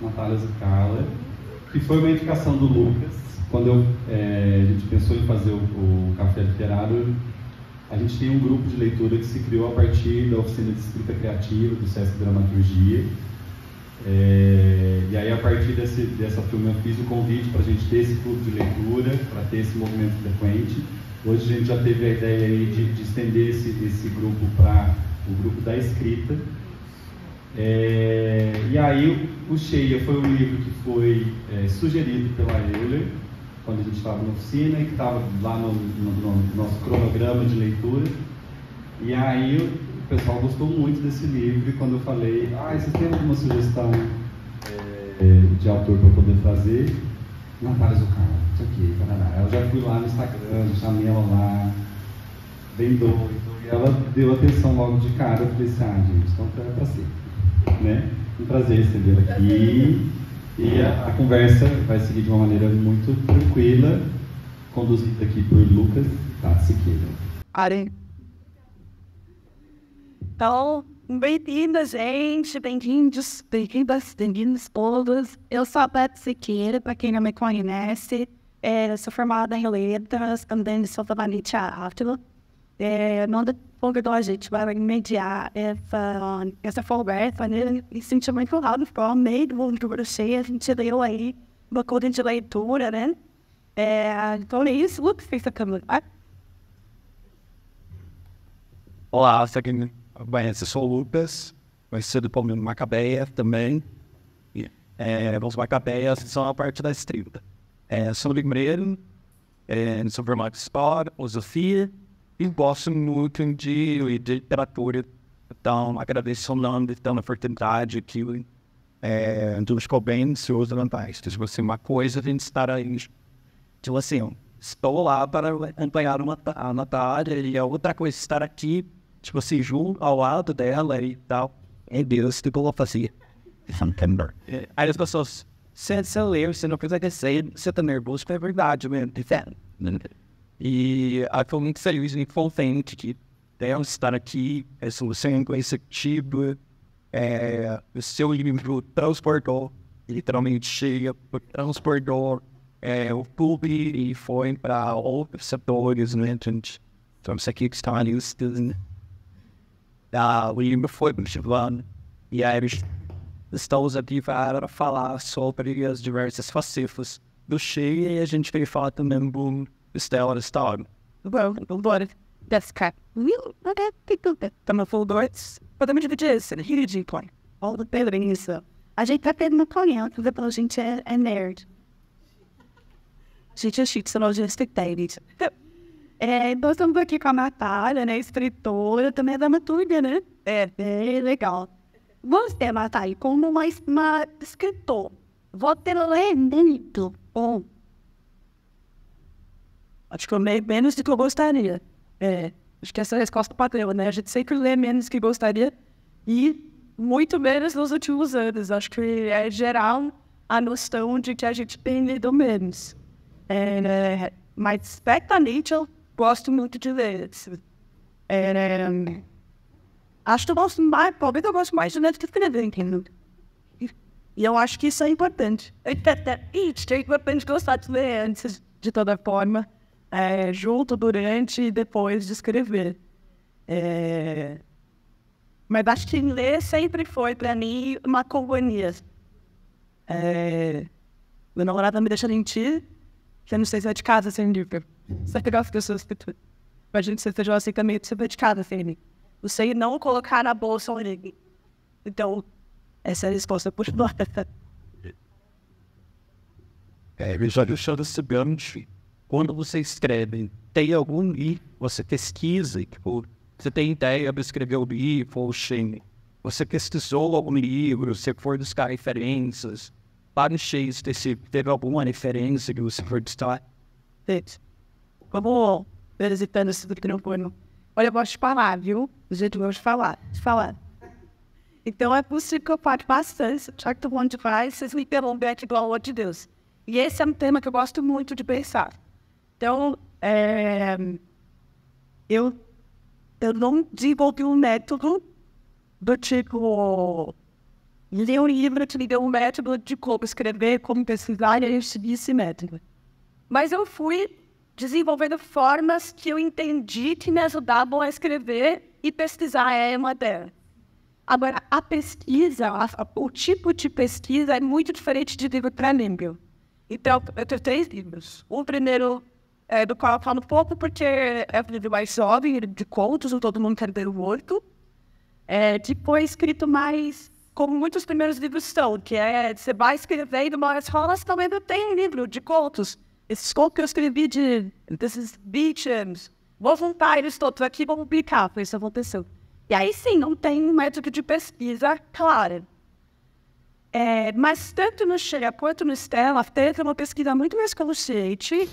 Natália Zucala, que foi uma indicação do Lucas. Quando a gente pensou em fazer o Café Literário, a gente tem um grupo de leitura que se criou a partir da oficina de escrita criativa do Sesc Dramaturgia. E aí, a partir dessa turma, eu fiz o convite para a gente ter esse clube de leitura, para ter esse movimento frequente. Hoje a gente já teve a ideia aí de estender esse grupo para o grupo da escrita. E aí, o Cheia foi um livro que foi sugerido pela Euler, quando a gente estava na oficina, e que estava lá no nosso cronograma de leitura. E aí, o pessoal gostou muito desse livro, e quando eu falei, vocês têm alguma sugestão de autor para eu poder trazer? Natália Zucala, isso aqui, tarará. Eu já fui lá no Instagram, chamei ela lá, bem doido, e ela deu atenção logo de cara. Eu falei assim, gente, então é para ser, né? Um prazer receber aqui, e a conversa vai seguir de uma maneira muito tranquila, conduzida aqui por Lucas Siqueira. Ari. Então, bem-vinda, gente, bem-vindos, bem-vindas todas. Eu sou a Beth Siqueira, para quem não me conhece. Sou formada em letras, também sou trabalhei teatro. Não convidou a gente para mediar essa conversa, né? Me senti muito honrado, por meio do mundo do Cheia. A gente leu aí uma coisa de leitura, né? Então é isso, Lucas, fez a câmera. Olá, eu sou o Lucas, conhecido como Macabeia também. Os Macabeias são a parte da escrita. Sou livreiro, sou formado em História, Filosofia, e gosto muito de literatura. Então, agradeço o nome pela oportunidade que ficou bem ansioso vantagens. Então, assim, uma coisa a gente estar aí. Tipo assim, estou lá para acompanhar a Natália, e a outra coisa estar aqui, tipo assim, junto ao lado dela e tal. É Deus, que eu vou fazer. Aí as pessoas, você leu, você não precisa dizer, você tá nervoso, é verdade mesmo. E eu estou muito feliz e contente que devemos estar aqui, sendo receptivo. O seu livro transportou, literalmente chega, transportou o clube e foi para outros setores, né, gente? Então, isso aqui que está ali, o livro foi motivando, e aí estamos aqui para falar sobre as diversas facetas do Cheia, e a gente veio falar também do Stellar Storm. Bora. Estamos falando dois. Podemos dividir isso, né? Ridículo. Olha o Pedrinho. A gente tá tendo uma conhece, a gente é nerd. A gente é chique, senão a gente tem isso. Nós estamos aqui com a Natália, né? Escritora, também é dramaturga, né? É legal. Você, Natália, como uma escritora, você lê muito bom. Acho que eu leio menos do que eu gostaria. Acho que essa é a resposta padrão, né? A gente sempre lê menos do que gostaria e muito menos nos últimos anos. Acho que é geral a noção de que a gente tem lido menos. Mas, certamente, eu gosto muito de ler. Acho que eu gosto mais, talvez eu gosto mais de ler do que escrever, entendeu? E eu acho que isso é importante. É importante gostar de ler antes, de toda forma. Junto, durante e depois de escrever. Mas acho que ler sempre foi, para mim, uma companhia. Meu namorado não me deixa mentir, que eu não sei se é de casa sem livro. Você pegar as pessoas que tu... Imagina que você esteja assim também, você vai de casa sem livro. Você não colocar na bolsa o livro. Então, essa é a resposta por nós. Já sabemos, quando você escreve, tem algum livro, você pesquisa, tipo, você tem ideia de escrever o livro, ou sim, você pesquisou algum livro, você foi buscar referências, para o Cheia, teve alguma referência que você foi buscar? Vamos visitando esse microfone. Olha, eu gosto de falar, viu? Do jeito que eu gosto de falar. Então é possível que eu fale bastante, já que todo mundo faz, vocês me interrompem aqui, pelo amor de Deus. E esse é um tema que eu gosto muito de pensar. Então, eu não desenvolvi um método do tipo li um livro que me deu um método de como escrever, como pesquisar, e eu segui esse método. Mas eu fui desenvolvendo formas que eu entendi que me ajudavam a escrever e pesquisar é uma delas. Agora, a pesquisa, o tipo de pesquisa é muito diferente de livro para livro. Então, eu tenho 3 livros. O primeiro, do qual eu falo um pouco, porque é o livro mais jovem, de contos, o Todo Mundo Quer Ver o Morto. Depois, escrito mais, como muitos primeiros livros são, que você vai escrevendo uma escola, também tem um livro de contos. Esses contos que eu escrevi desses vítimas, voluntários todos aqui, vão publicar, foi isso que aconteceu. E aí sim, não tem um método de pesquisa claro. Mas tanto no Sheila quanto no Stella, teve uma pesquisa muito mais consciente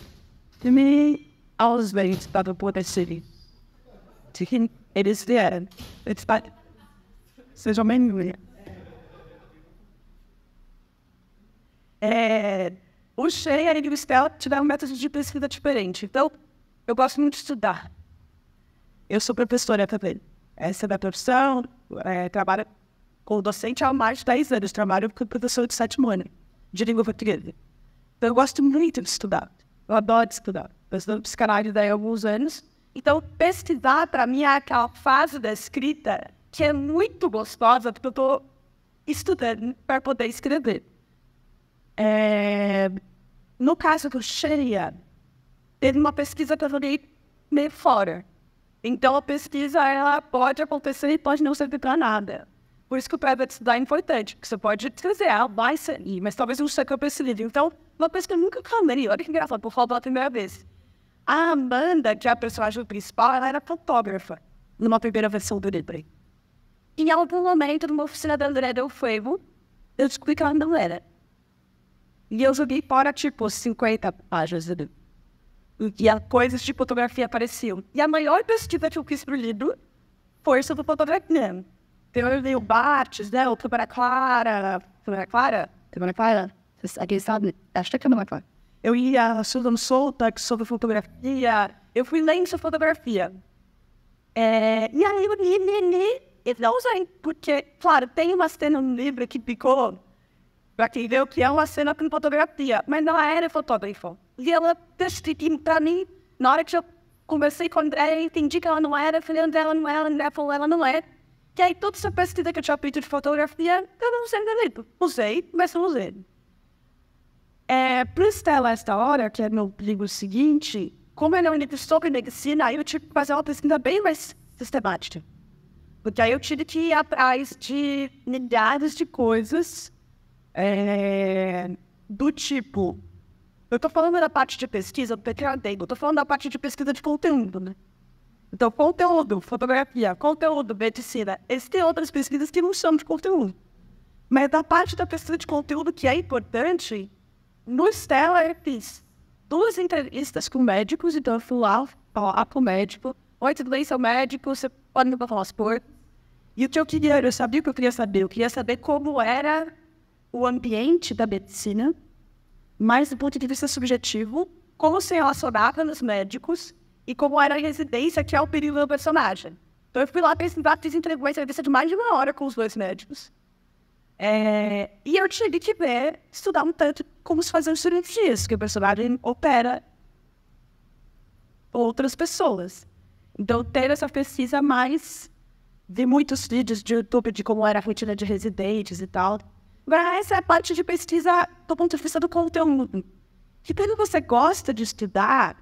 de me aos bens para o poder ser. Eles vieram. Sejam bem-vindos. O Sheila e o Stella tiveram métodos de pesquisa diferentes. Então, eu gosto muito de estudar. Eu sou professora também. Essa é a minha profissão. Trabalho como docente há mais de 10 anos. Trabalho como professor de 7º ano de língua portuguesa. Então, eu gosto muito de estudar. Eu adoro estudar. Eu estudo psicanálise há alguns anos. Então, pesquisar, para mim, é aquela fase da escrita que é muito gostosa, porque eu estou estudando para poder escrever. No caso do Sheila, teve uma pesquisa que eu joguei meio fora. Então, a pesquisa, ela pode acontecer e pode não servir para nada. Por isso que o private estudar é importante, porque você pode dizer, vai sair, mas talvez não seja que eu pesquise. Então, uma pesquisa que eu nunca calmei. Olha que engraçado, por falar pela primeira vez. A Amanda, que é a personagem principal, ela era fotógrafa, numa primeira versão do livro. Em algum momento, numa oficina da André Del Fuego, eu descobri que ela não era. E eu joguei fora, 50 páginas do livro. E coisas de fotografia apareciam. E a maior pesquisa que eu fiz pro livro foi sobre fotografia. Então eu li o Barthes, o Câmara Clara. Aqui sabe? Acho que é Câmara Clara. Eu ia a Susan Sontag sobre fotografia. Eu fui lendo sobre fotografia. E aí eu li, e não usei. Porque, claro, tem uma cena no livro que ficou, pra quem vê o que é uma cena com fotografia, mas não era fotógrafo. E ela decidiu pra mim, na hora que eu conversei com a André, eu entendi que ela não era, falei, André, ela não é, a André falou, ela não é. E aí toda essa pesquisa que eu tinha feito de fotografia, eu não usei no livro. Usei, mas não usei. Pro Stella esta hora, que é meu livro seguinte, como ele é um livro sobre medicina, aí eu tive que fazer uma pesquisa bem mais sistemática. Porque aí eu tive que ir atrás de milhares de coisas, do tipo... Eu estou falando da parte de pesquisa, eu estou falando da parte de pesquisa de conteúdo, né? Então, conteúdo, fotografia, conteúdo, medicina. Existem outras pesquisas que não são de conteúdo. Mas da parte da pesquisa de conteúdo que é importante, no Stella eu fiz 2 entrevistas com médicos, então eu fui lá falar com o médico. Oi, tudo bem, seu médico? Você pode me falar as portas? E o que eu sabia o que eu queria saber. Eu queria saber como era o ambiente da medicina, mas do ponto de vista subjetivo, como se relacionava nos médicos e como era a residência, que é o período do personagem. Então eu fui lá pesquisar, fiz uma entrevista de mais de 1 hora com os 2 médicos. E eu tive que estudar um tanto como se faziam cirurgias, que o personagem opera outras pessoas. Então ter essa pesquisa mais... Vi muitos vídeos de YouTube de como era a rotina de residentes e tal. Agora, essa é a parte de pesquisa do ponto de vista do conteúdo. Que quando você gosta de estudar,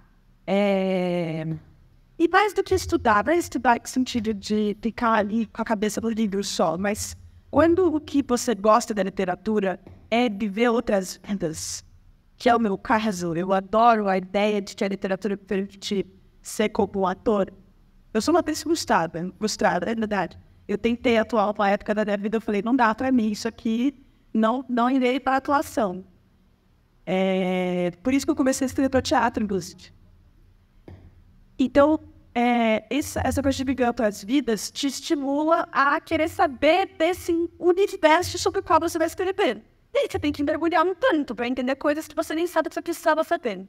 e mais do que estudar, não é estudar no sentido de ficar ali com a cabeça no livro só, mas quando o que você gosta da literatura é de ver outras vidas, que é o meu caso, eu adoro a ideia de que a literatura permite ser como um ator. Eu sou uma pessoa frustrada, é verdade. Eu tentei atuar uma época da minha vida, eu falei, não dá pra mim, isso aqui não irei para a atuação. Por isso que eu comecei a escrever para teatro, inclusive. Então, essa coisa de migrando para as vidas te estimula a querer saber desse universo sobre o qual você vai escrever. E aí você tem que mergulhar um tanto para entender coisas que você nem sabe que você precisava saber.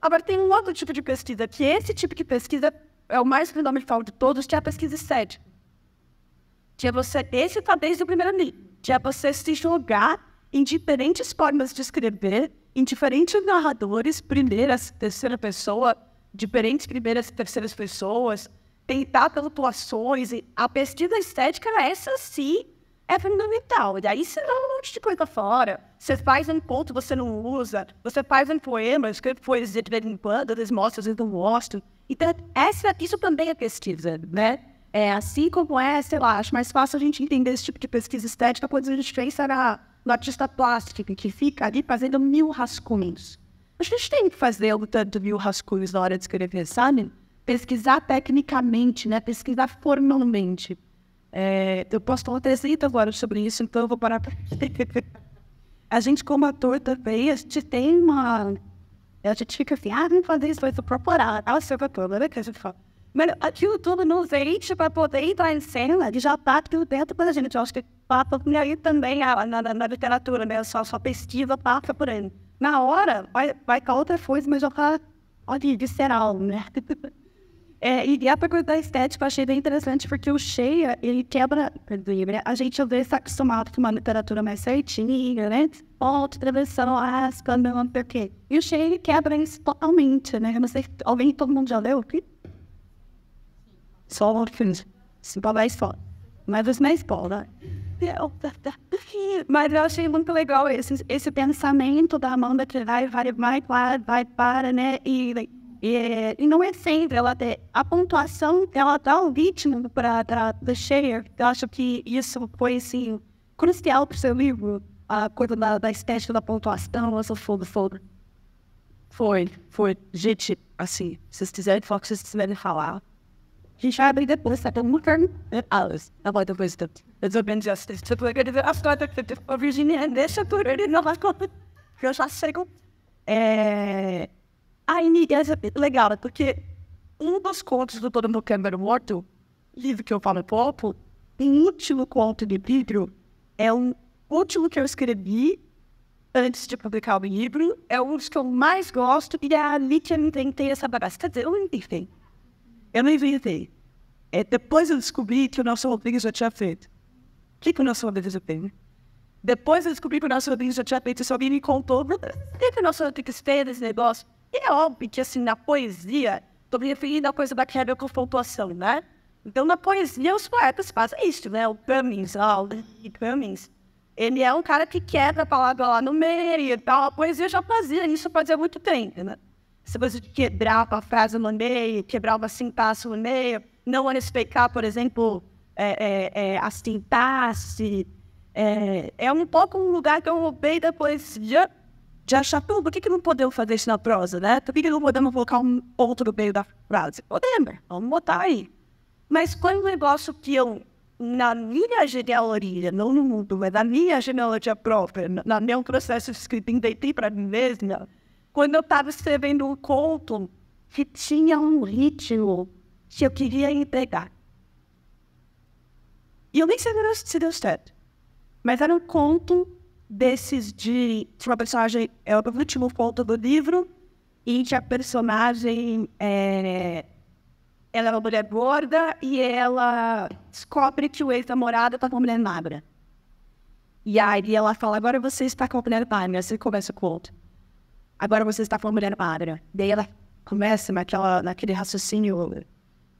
Agora, tem um outro tipo de pesquisa, que esse tipo de pesquisa é o mais fundamental de todos, que é a pesquisa estética. Que é esse está desde o primeiro livro, que é você se jogar em diferentes formas de escrever, em diferentes narradores, primeira, terceira pessoa, diferentes primeiras e terceiras pessoas, tentar pontuações. A pesquisa estética, essa sim, é fundamental. E aí você dá um monte de coisa fora. Você faz um ponto, você não usa. Você faz um poema, escreve poesia de vez em quando, eles mostram, eles não mostram. Então, isso também é pesquisa, né? Assim como sei lá, acho mais fácil a gente entender esse tipo de pesquisa estética quando a gente pensa no artista plástico, que fica ali fazendo 1000 rascunhos. A gente tem que fazer tanto 1000 rascunhos na hora de escrever, sabe? Pesquisar tecnicamente, né? Pesquisar formalmente. Eu posso falar 300 agora sobre isso, então eu vou parar para a gente, como ator também, a gente tem uma... A gente fica assim, vamos fazer isso, vai ser procurar. Seu ator, né? Que a gente fala. Mas aquilo tudo nos enche para poder entrar em cena, e já está aquilo dentro da gente. Eu acho que passa por aí também na literatura, né? Só pesquisa passa por aí. Na hora, vai com outra coisa, mas já está, olha, visceral, né? E a coisa da estética eu achei bem interessante, porque o Shea, ele quebra... A gente às vezes está acostumado com uma literatura mais certinha, né? Ponto, travessão, aspa, não sei o quê. E o Shea, ele quebra isso totalmente, né? Eu não sei se todo mundo já leu aqui? Só o filme. Se falar isso, mas os mais né? Mas eu achei muito legal esse pensamento da Amanda que vai para, né? E não é sempre, a pontuação, ela dá um ritmo para The Shea. Eu acho que isso foi, assim, crucial para o seu livro, a coisa da estética da pontuação, essa foda. Foi. Gente, assim, se vocês quiserem falar o que vocês quiserem falar, a gente vai abrir depois, tá? Todo mundo Alice, agora depois eu desobedi a Virginia, deixa por ele, não vai contar. Eu já chego. Aí, é legal, porque um dos contos do Todo Mundo Câmara Morto, livro que eu falo pouco, o último conto de livro é o último que eu escrevi antes de publicar o livro, é um dos que eu mais gosto, e é ali que eu inventei essa bagaça. Quer dizer, eu não inventei. Depois eu descobri que o Nelson Rodrigues já tinha feito. O que o Nelson Rodrigues já fez? Depois eu descobri que o Nelson Rodrigues já tinha feito, isso alguém me contou. O que o Nelson Rodrigues fez esse negócio? E é óbvio que, assim, na poesia, estou me referindo à coisa da quebra com pontuação, né? Então, na poesia, os poetas fazem isso, né? O Cummings, ele é um cara que quebra a palavra lá no meio e tal. A poesia já fazia isso fazia muito tempo, né? Se você quebrava a frase no meio, quebrava a sintaxe no meio, não respeitar, por exemplo, a sintaxe, é um pouco um lugar que eu roubei da poesia de achar, por que não podemos fazer isso na prosa, né? Por que não podemos colocar um ponto no meio da frase? Podemos, vamos botar aí. Mas foi um negócio que eu, na minha genealogia, não no mundo, mas na minha genealogia própria, no meu processo de escrita, inventei para mim mesma, quando eu estava escrevendo um conto que tinha um ritmo que eu queria entregar. E eu nem sei se deu certo, mas era um conto desses de uma personagem, é o último conto do livro, e que a personagem ela é uma mulher gorda e ela descobre que o ex-namorado está com uma mulher magra. E aí ela fala, agora você está com uma mulher magra, você começa o conto. Agora você está com uma mulher magra. Daí ela começa naquele raciocínio,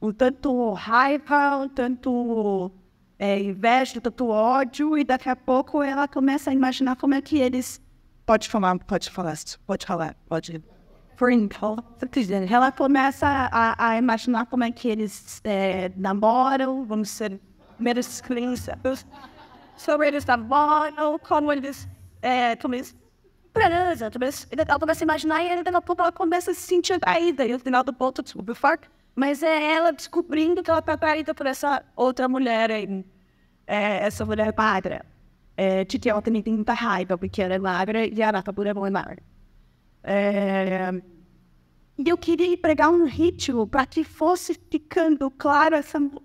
um tanto raiva, um tanto inveja, um tanto ódio, e daqui a pouco ela começa a imaginar como é que eles... Pode falar. Ela começa a imaginar como é que eles namoram, vamos ser meros críticos, sobre eles namoram, como eles transam, ela começa a imaginar e daqui a pouco ela começa a se sentir atraída, e no final do ponto, desculpa o farto, mas é ela descobrindo que ela está atraída por essa outra mulher aí, essa mulher magra, de que ela também tem muita raiva, porque ela é magra e a Nata é magra. E eu queria empregar um ritmo para que fosse ficando claro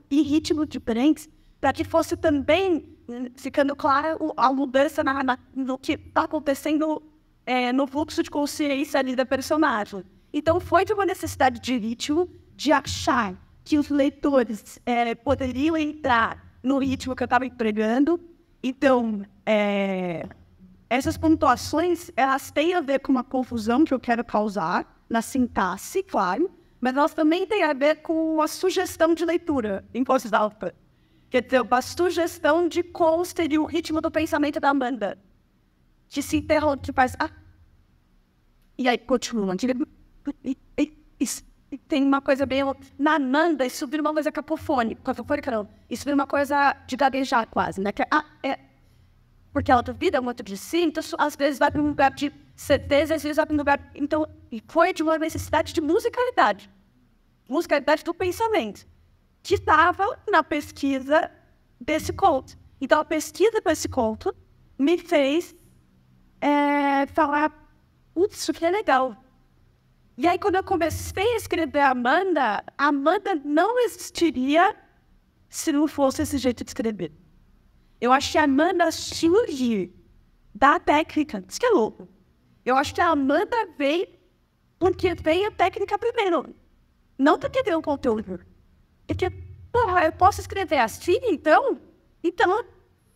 e ritmos diferentes, para que fosse também ficando claro a mudança no que está acontecendo no fluxo de consciência ali da personagem. Então foi de uma necessidade de ritmo, de achar que os leitores poderiam entrar no ritmo que eu estava empregando, Então, essas pontuações, elas têm a ver com uma confusão que eu quero causar na sintaxe, claro, mas elas também têm a ver com a sugestão de leitura em voz alta. Quer dizer, uma sugestão de qual seria o ritmo do pensamento da Amanda. Que se interrompe, que faz... E aí continua. E tem uma coisa bem... Na Amanda, isso vira uma coisa capofônica. Capofônica não. Isso vira uma coisa de gaguejar quase, né? Que porque ela duvida muito de si, então às vezes vai para um lugar de certeza, às vezes vai para um lugar... Então, foi de uma necessidade de musicalidade. Musicalidade do pensamento. Que estava na pesquisa desse conto. Então, a pesquisa desse conto me fez falar, putz, isso que é legal. E aí, quando eu comecei a escrever a Amanda não existiria se não fosse esse jeito de escrever. Eu acho que a Amanda surge da técnica. Isso que é louco. Eu acho que a Amanda veio porque veio a técnica primeiro. Não porque veio o conteúdo. Porque, porra, eu posso escrever assim, então? Então,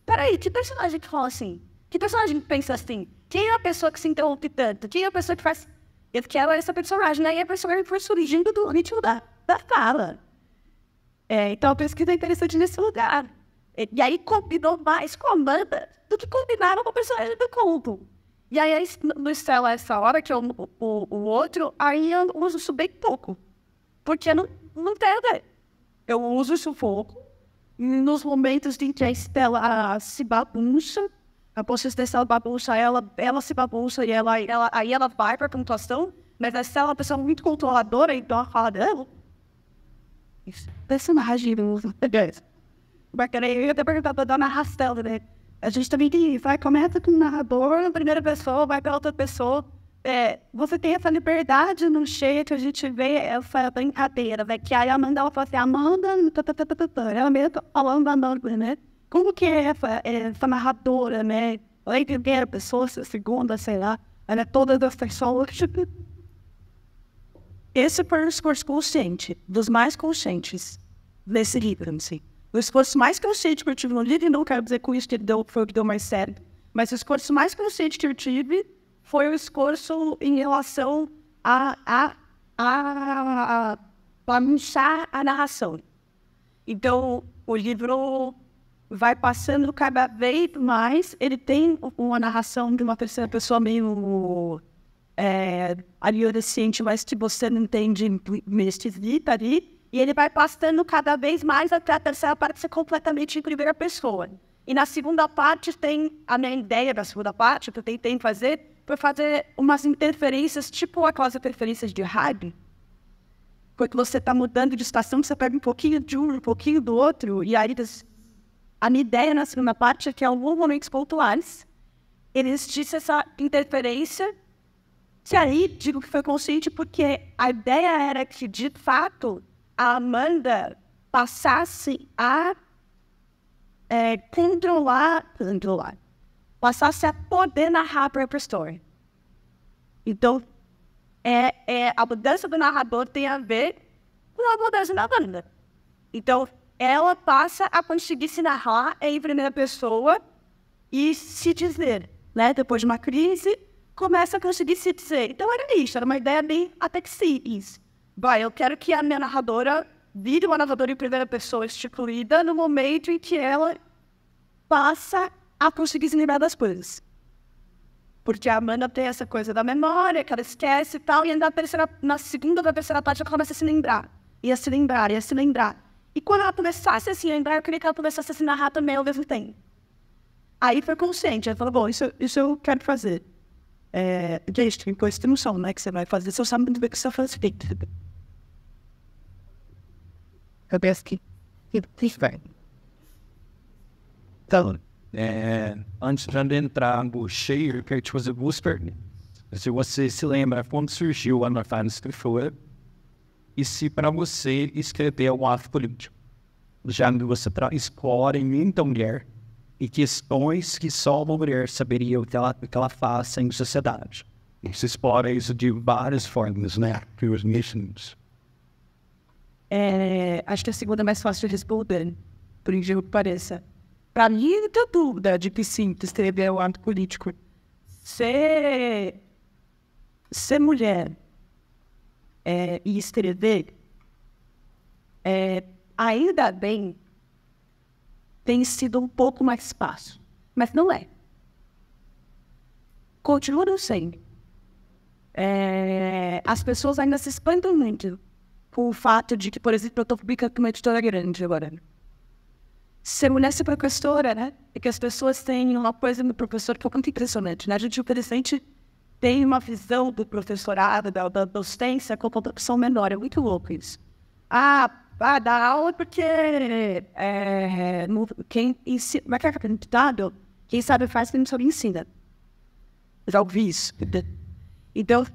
peraí, que personagem que fala assim? Que personagem que pensa assim? Quem é a pessoa que se interrompe tanto? Quem é a pessoa que faz... Eu quero essa personagem, aí a personagem foi surgindo do ritmo da fala. Então a pesquisa é interessante nesse lugar. E aí combinou mais com a Amanda do que combinaram com a personagem do conto. E aí no Estela essa hora, que é o outro, aí eu uso isso bem pouco. Porque não tem a ver. Eu uso isso pouco nos momentos em que a Estela se bagunça. A consistência dela bagunça, ela se bagunça e aí ela vai para a pontuação, mas a Estela é uma pessoa muito controladora, então ela fala dela. Isso. Personagem, eu ia ter perguntado da narração, né? A gente também começa com o narrador na primeira pessoa, vai para outra pessoa. Você tem essa liberdade no jeito que a gente vê essa brincadeira, né? Que aí a Amanda, ela fala assim, Amanda, ela mesmo tá falando da Amanda, né? Como que é essa narradora, né? Ela é a primeira pessoa, a segunda, sei lá. Ela é todas as pessoas. Esse foi um esforço consciente, dos mais conscientes desse livro, assim. O esforço mais consciente que eu tive no livro, e não quero dizer com isso que foi o que deu mais certo, mas o esforço mais consciente que eu tive foi o esforço em relação a bagunçar a narração. Então, o livro vai passando cada vez mais, ele tem uma narração de uma terceira pessoa meio adolescente, mas que você não entende, meio esquisita ali, e ele vai passando cada vez mais até a terceira parte ser completamente em primeira pessoa. E na segunda parte tem a minha ideia da segunda parte, que eu tentei fazer, foi fazer umas interferências, tipo aquelas interferências de rádio, quando você está mudando de estação, você pega um pouquinho de um pouquinho do outro, e aí a minha ideia na segunda parte é que, em alguns momentos pontuais, existisse essa interferência, que aí digo que foi consciente porque a ideia era que, de fato, a Amanda passasse a controlar, passasse a poder narrar a própria história. Então, a mudança do narrador tem a ver com a mudança da Amanda. Então, ela passa a conseguir se narrar em primeira pessoa e se dizer, né? Depois de uma crise, começa a conseguir se dizer. Então era isso, era uma ideia bem até que simples. Eu quero que a minha narradora vire uma narradora em primeira pessoa instituída no momento em que ela passa a conseguir se lembrar das coisas. Porque a Amanda tem essa coisa da memória, que ela esquece e tal, e na segunda ou terceira parte ela começa a se lembrar. Ia se lembrar. E quando ela começasse a se lembrar, eu queria que ela começasse a se narrar também ao mesmo tempo. Aí foi consciente, ela falou, bom, isso eu quero fazer. Porque isso tem coisa de noção, né, que você vai fazer, você sabe muito bem o que você vai fazer. Eu penso que vai. Então, antes de entrar no cheio, eu quero te fazer duas perguntas. Se você se lembra quando surgiu a Northern Escritora, e se para você escrever um ato político, já que você explora em muita mulher e questões que só uma mulher saberia o que ela faz em sociedade. E você explora isso de várias formas, né? Acho que a segunda é mais fácil de responder, por incrível que pareça. Para mim, não tem dúvida de que sim, escrever o ato político. Ser mulher e escrever, ainda bem, tem sido um pouco mais fácil. Mas não é. Continua não sendo. As pessoas ainda se espantam muito com o fato de que, por exemplo, eu estou publicando uma editora grande agora. Ser mulher, ser professora, né? E que as pessoas têm uma coisa no professor que é muito impressionante, né? A gente, infelizmente, tem uma visão do professorado, da docência, como uma opção menor. É muito louco isso. Dá aula porque quem ensina... Mas é acreditado? Quem sabe faz, quem não sabe ensina. Já ouvi isso. Então,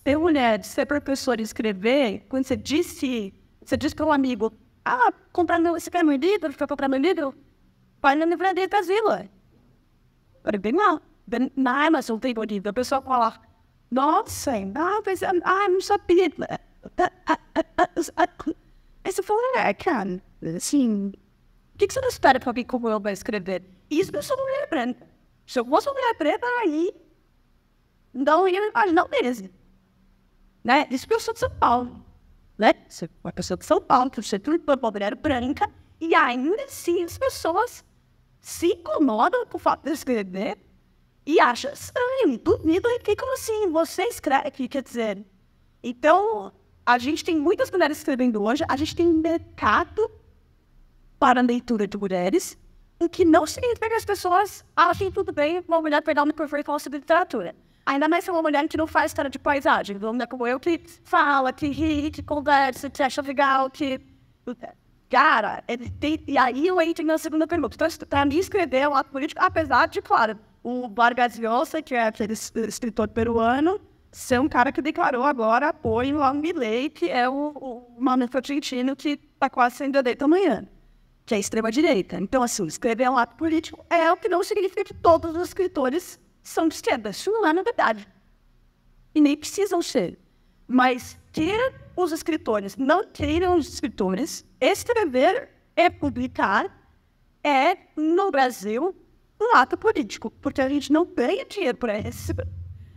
ser mulher, ser professora e escrever, quando você diz para um amigo, você quer meu livro? Você quer comprar meu livro? Vai na livraria Casila. Olha, bem lá. Na Amazon tem meu livro. A pessoa fala, nossa, não sabia. Aí você fala, cara, assim, o que você não espera para mim como eu vou escrever? Isso eu sou mulher branca. Se eu fosse mulher preta, aí não ia imaginar o mesmo. Né? Isso que eu sou de São Paulo. Né? Você é uma pessoa de São Paulo, que você é tudo uma mulher branca, e ainda assim as pessoas se incomodam com o fato de escrever e acham estranho, duvido, e ficam assim, você escreve, quer dizer. Então, a gente tem muitas mulheres escrevendo hoje, a gente tem um mercado para a leitura de mulheres, o que não significa que as pessoas achem tudo bem uma mulher pegar uma microfone e falar sobre literatura. Ainda mais se é uma mulher que não faz história de paisagem, uma mulher como eu que fala, que ri, que conversa, que acha legal, que... Cara, e aí eu entro na segunda pergunta. Então, para mim, escrever é um ato político, apesar de, claro, o Vargas Llosa, que é aquele escritor peruano, ser um cara que declarou agora apoio ao Milei, que é o momento argentino que está quase sendo eleito amanhã, que é a extrema-direita. Então, assim, escrever é um ato político é o que não significa que todos os escritores são de esquerda. Isso não é na verdade. E nem precisam ser. Mas que os escritores não queiram os escritores, escrever e publicar é, no Brasil, um ato político. Porque a gente não ganha dinheiro por isso.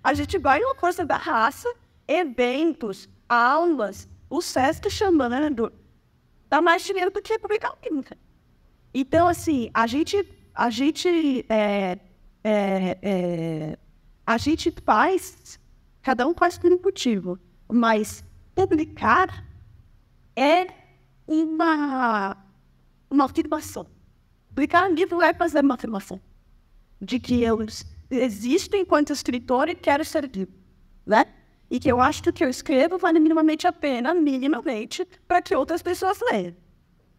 A gente vai numa coisa da raça, eventos, aulas, o SESC chamando, dá mais dinheiro do que publicar um livro. Então, assim, a gente faz, cada um faz por um motivo, mas publicar é uma afirmação. Publicar um livro é fazer uma afirmação de que eu existo enquanto escritor e quero ser livre, né? E que eu acho que o que eu escrevo vale minimamente a pena, minimamente, para que outras pessoas leiam.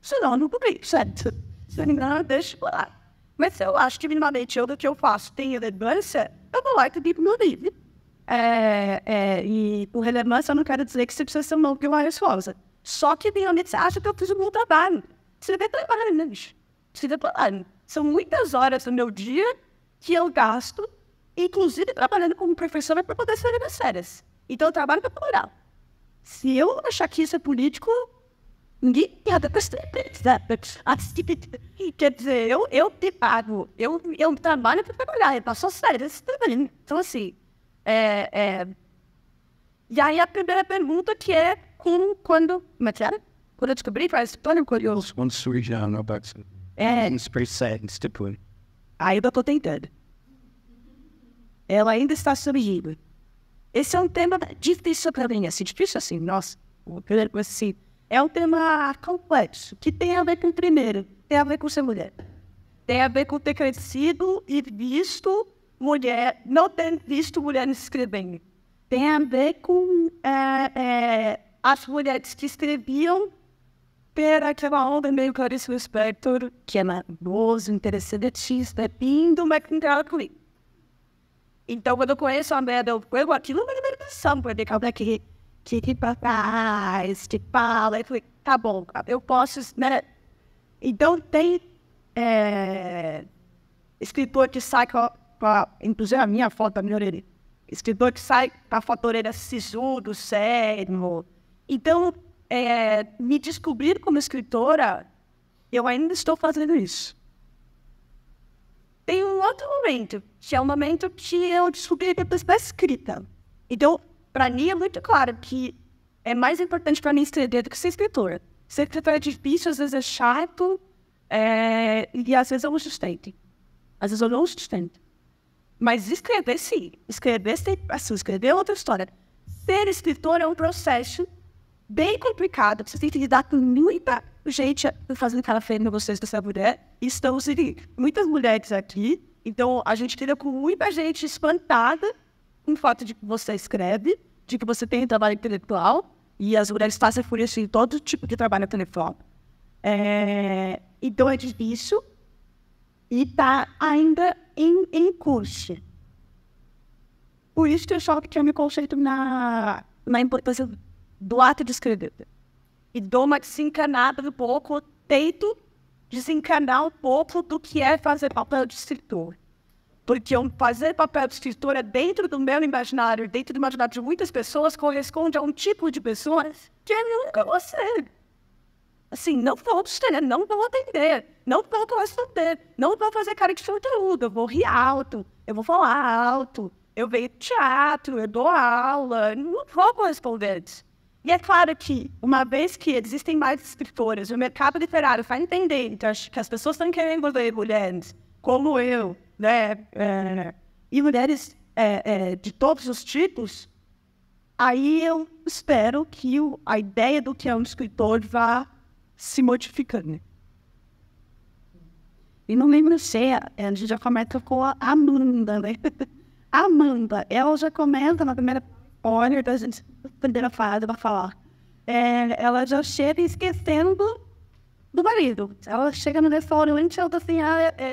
Senão eu não publico, certo? Se não, deixa lá. Mas se eu acho que minimamente do que eu faço tem relevância, eu vou lá e publico meu livro. E por relevância eu não quero dizer que você precisa ser um novo Guimarães Rosa. Só que minimamente você acha que eu fiz um bom trabalho. Você vai trabalhando, né, bicho? Você vai trabalhando. São muitas horas do meu dia que eu gasto, inclusive trabalhando como professora para poder escrever as férias. Então eu trabalho para trabalhar. Se eu achar que isso é político, ninguém tem nada para escrever. Quer dizer, eu te pago, eu trabalho para trabalhar, eu passo as férias trabalhando. Então assim, e aí a primeira pergunta que é quando eu descobri, faz plano curioso. Quando surge a nova Aí eu estou tentando. Ela ainda está surgindo. Esse é um tema difícil para mim, assim, difícil assim, nossa, assim, é um tema complexo, que tem a ver com o primeiro, tem a ver com ser mulher. Tem a ver com ter crescido e visto mulher, não ter visto mulheres escrevendo. Tem a ver com as mulheres que escreviam ter aquela onda meio Clarice Lispector, que é maravilhoso, interessantíssimo, lindo, mas que não tem nada comigo. Então, quando eu conheço a merda, eu pego aquilo na alimentação, porque cada que pra trás, que fala, eu falei, tá bom, eu posso, né? Então, tem escritor que sai com inclusive a minha foto, a minha orelha, escritor que sai com a foto da orelha sisudo, sério. Então, me descobrir como escritora, eu ainda estou fazendo isso. tem um outro momento, que é o momento que eu descobri depois da escrita. Então, para mim é muito claro que é mais importante para mim escrever do que ser escritor. Ser escritor é difícil, às vezes é chato, e às vezes eu não sustento. Às vezes eu não sustento. Mas escrever, sim. Escrever é outra história. Ser escritor é um processo bem complicado. Você tem que lidar com muita gente fazendo cara feia em vocês dessa mulher. E estamos muitas mulheres aqui. Então, a gente lida com muita gente espantada com o fato de que você escreve, de que você tem trabalho intelectual. E as mulheres fazem por isso em todo tipo de trabalho intelectual. Então, é difícil. E está ainda em curso. Por isso que eu só que eu me concentro na importância do ato de escrever. E dou uma desencanada um pouco, tento desencanar um pouco do que é fazer papel de escritor. Porque fazer papel de escritor é dentro do meu imaginário, dentro do imaginário de muitas pessoas, corresponde a um tipo de pessoas que eu nunca vou ser. Assim, não vou estudar, não vou atender, não vou corresponder, não vou fazer cara de conteúdo, eu vou rir alto, eu vou falar alto, eu venho teatro, eu dou aula, não vou corresponder. E é claro que, uma vez que existem mais escritores, o mercado literário vai entender, então acho que as pessoas estão querendo ver mulheres como eu, né, e mulheres de todos os tipos, aí eu espero que a ideia do que é um escritor vá se modificando. E não lembro se a gente já começa com a Amanda, né? A Amanda, ela já começa na primeira hora da gente, primeira fase, vai falar. Ela já chega esquecendo do marido. Ela chega no restaurante e ela tá assim,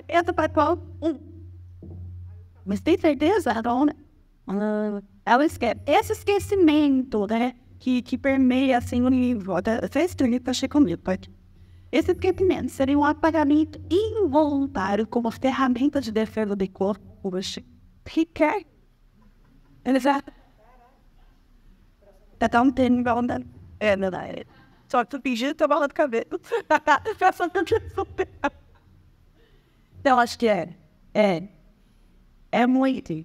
essa para qual? Mas tem certeza? Ela esquece. Esse esquecimento, né? Que permeia assim o livro, até estranho que achei comigo, pode. Esse esquecimento seria um apagamento involuntário como ferramenta de defesa do corpo, que quer. Ele já tá um termo igual da verdade. Só que tu fingindo que eu bola do cabelo. Então, acho que é muito.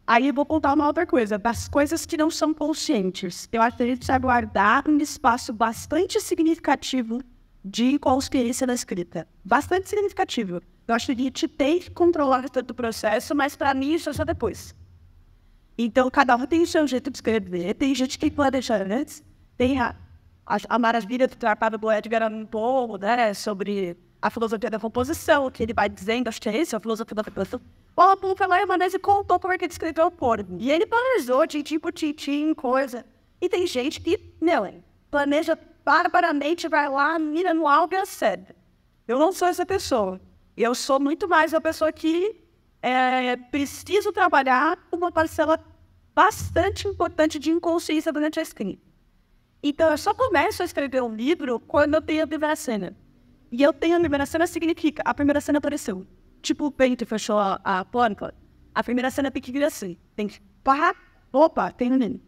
Aí eu vou contar uma outra coisa, das coisas que não são conscientes. Eu acho que a gente precisa guardar um espaço bastante significativo de consciência na escrita. Bastante significativo. Eu acho que a gente tem que controlar todo o processo, mas para mim isso é só depois. Então, cada um tem o seu jeito de escrever. Tem gente que planeja antes. Tem a maravilha do trabalho do Edgar Allan Poe, né, sobre a filosofia da composição, que ele vai dizendo, acho que é isso, a filosofia da composição. O Allan foi lá e contou como é que ele escreveu o Porto. E ele planejou, tintim por tintim, coisa. E tem gente que, planeja barbaramente, vai lá, mira no algo e acerta. Eu não sou essa pessoa. Eu sou muito mais uma pessoa que preciso trabalhar uma parcela bastante importante de inconsciência durante a escrita. Então, eu só começo a escrever um livro quando eu tenho a primeira cena. E eu tenho a primeira cena significa, a primeira cena apareceu. Tipo, o peito fechou a porta. A primeira cena tem que vir assim. Tem que parar. Opa, tem um menino.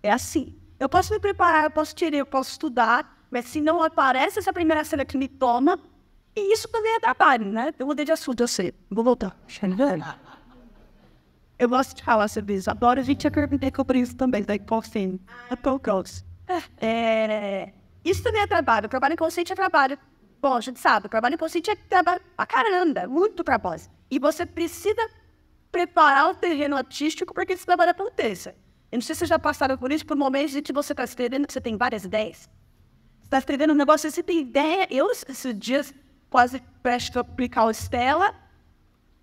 É assim. Eu posso me preparar, eu posso tirar, eu posso estudar, mas se não aparece essa primeira cena que me toma, e isso também é trabalho, né? Eu mudei de assunto, eu sei. Vou voltar. Eu gosto de falar sobre isso. Adoro a gente acreditar que eu preciso também, daí consciente. Isso também é trabalho. O trabalho inconsciente é trabalho. Bom, a gente sabe, o trabalho inconsciente é trabalho pra caramba, muito trabalho. E você precisa preparar o terreno artístico para que esse trabalho aconteça. Eu não sei se vocês já passaram por isso, por momentos em que você está escrevendo, que você tem várias ideias. Você está escrevendo um negócio, você tem ideia. Eu, esses dias, quase prestes a aplicar o Stella,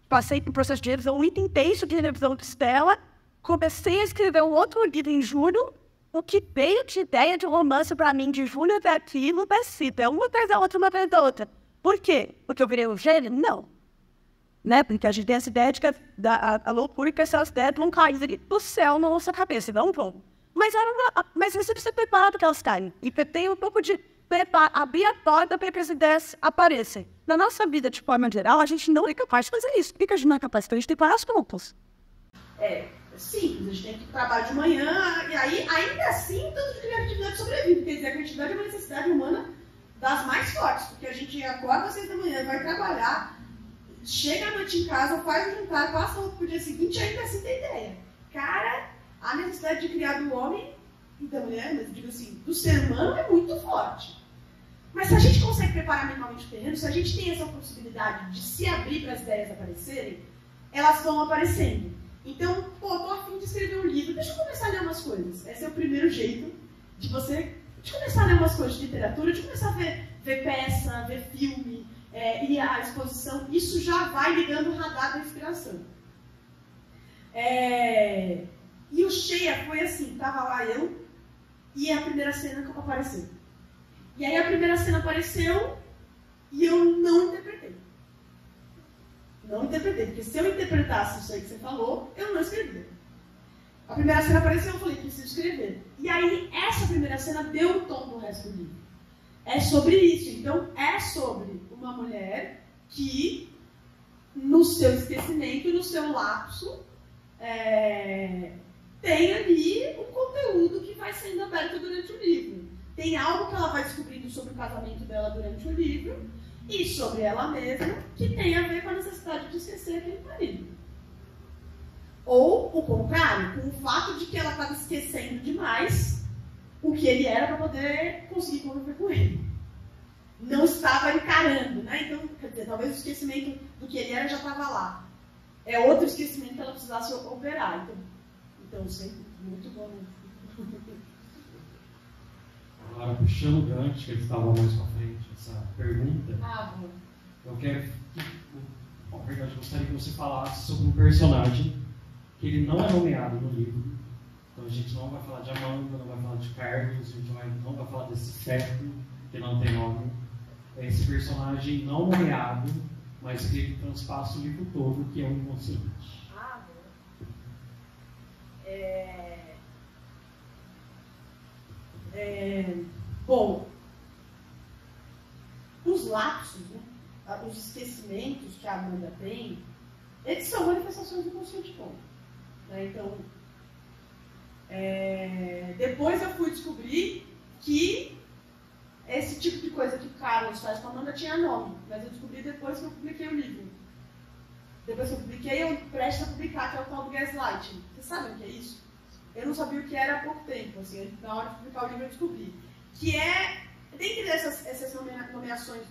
passei por um processo de revisão muito intenso de revisão do Stella, comecei a escrever um outro livro em julho, o que veio de ideia de romance para mim de julho até aquilo, é uma atrás da outra, uma atrás da outra. Por quê? Porque eu virei um gênio? Não. Né? Porque a gente tem essa ideia de que a loucura e que essas ideias vão cair do céu na nossa cabeça, não vão. Mas você precisa preparar para que elas caem. E tem um pouco de abrir a porta para que as ideias apareçam. Na nossa vida, de forma geral, a gente não é capaz de fazer isso. Por que a gente não é capaz? Então a gente tem várias pontos. Sim, a gente tem que trabalhar de manhã, e aí, ainda assim, tanto de criatividade sobrevive. Quer dizer, a criatividade é uma necessidade humana das mais fortes, porque gente acorda às 6 da manhã, vai trabalhar, chega à noite em casa, faz o jantar, passa pro dia seguinte e ainda assim tem ideia. Cara, a necessidade de criar do homem e da mulher, mas eu digo assim, do ser humano é muito forte. Mas se a gente consegue preparar mentalmente o terreno, se a gente tem essa possibilidade de se abrir para as ideias aparecerem, elas vão aparecendo. Então, pô, tô a fim de escrever um livro, deixa eu começar a ler umas coisas. Esse é o primeiro jeito de você começar a ler umas coisas de literatura, de começar a ver peça, ver filme, ir à exposição. Isso já vai ligando o radar da inspiração. E o Cheia foi assim, tava lá eu e a primeira cena que apareceu. E aí a primeira cena apareceu e eu não interpretei. Não interpretei, porque se eu interpretasse isso aí que você falou, eu não escrevia. A primeira cena apareceu e eu falei, preciso escrever. E aí essa primeira cena deu o tom do resto do livro. É sobre isso. Então é sobre uma mulher que, no seu esquecimento, no seu lapso, tem ali um conteúdo que vai sendo aberto durante o livro. Tem algo que ela vai descobrindo sobre o casamento dela durante o livro e sobre ela mesma que tem a ver com a necessidade de esquecer aquele marido. Ou o contrário, com o fato de que ela estava esquecendo demais o que ele era para poder conseguir conviver com ele. Não estava encarando, né? Então, quer dizer, talvez o esquecimento do que ele era já estava lá. É outro esquecimento que ela precisasse operar. Então sempre muito bom. Agora, puxando o gancho, que ele estava mais para frente, essa pergunta, bom. Eu quero, na verdade, eu gostaria que você falasse sobre um personagem que ele não é nomeado no livro. Então a gente não vai falar de Amanda, não vai falar de Carlos, a gente não vai falar desse feto, que não tem nome. É esse personagem não nomeado, mas que ele transpassa o livro todo, que é o inconsciente. Bom, os lapsos, né? Os esquecimentos que a Amanda tem, eles são manifestações do consciente bom. Né? Então, depois eu fui descobrir que esse tipo de coisa que o Carlos faz com a Amanda tinha nome, mas eu descobri depois que eu publiquei o livro. Depois que eu publiquei, eu presto a publicar, que é o tal do gaslighting. Vocês sabem o que é isso? Eu não sabia o que era há pouco tempo, assim, na hora de publicar o livro eu descobri. Que é, dentre essas nomeações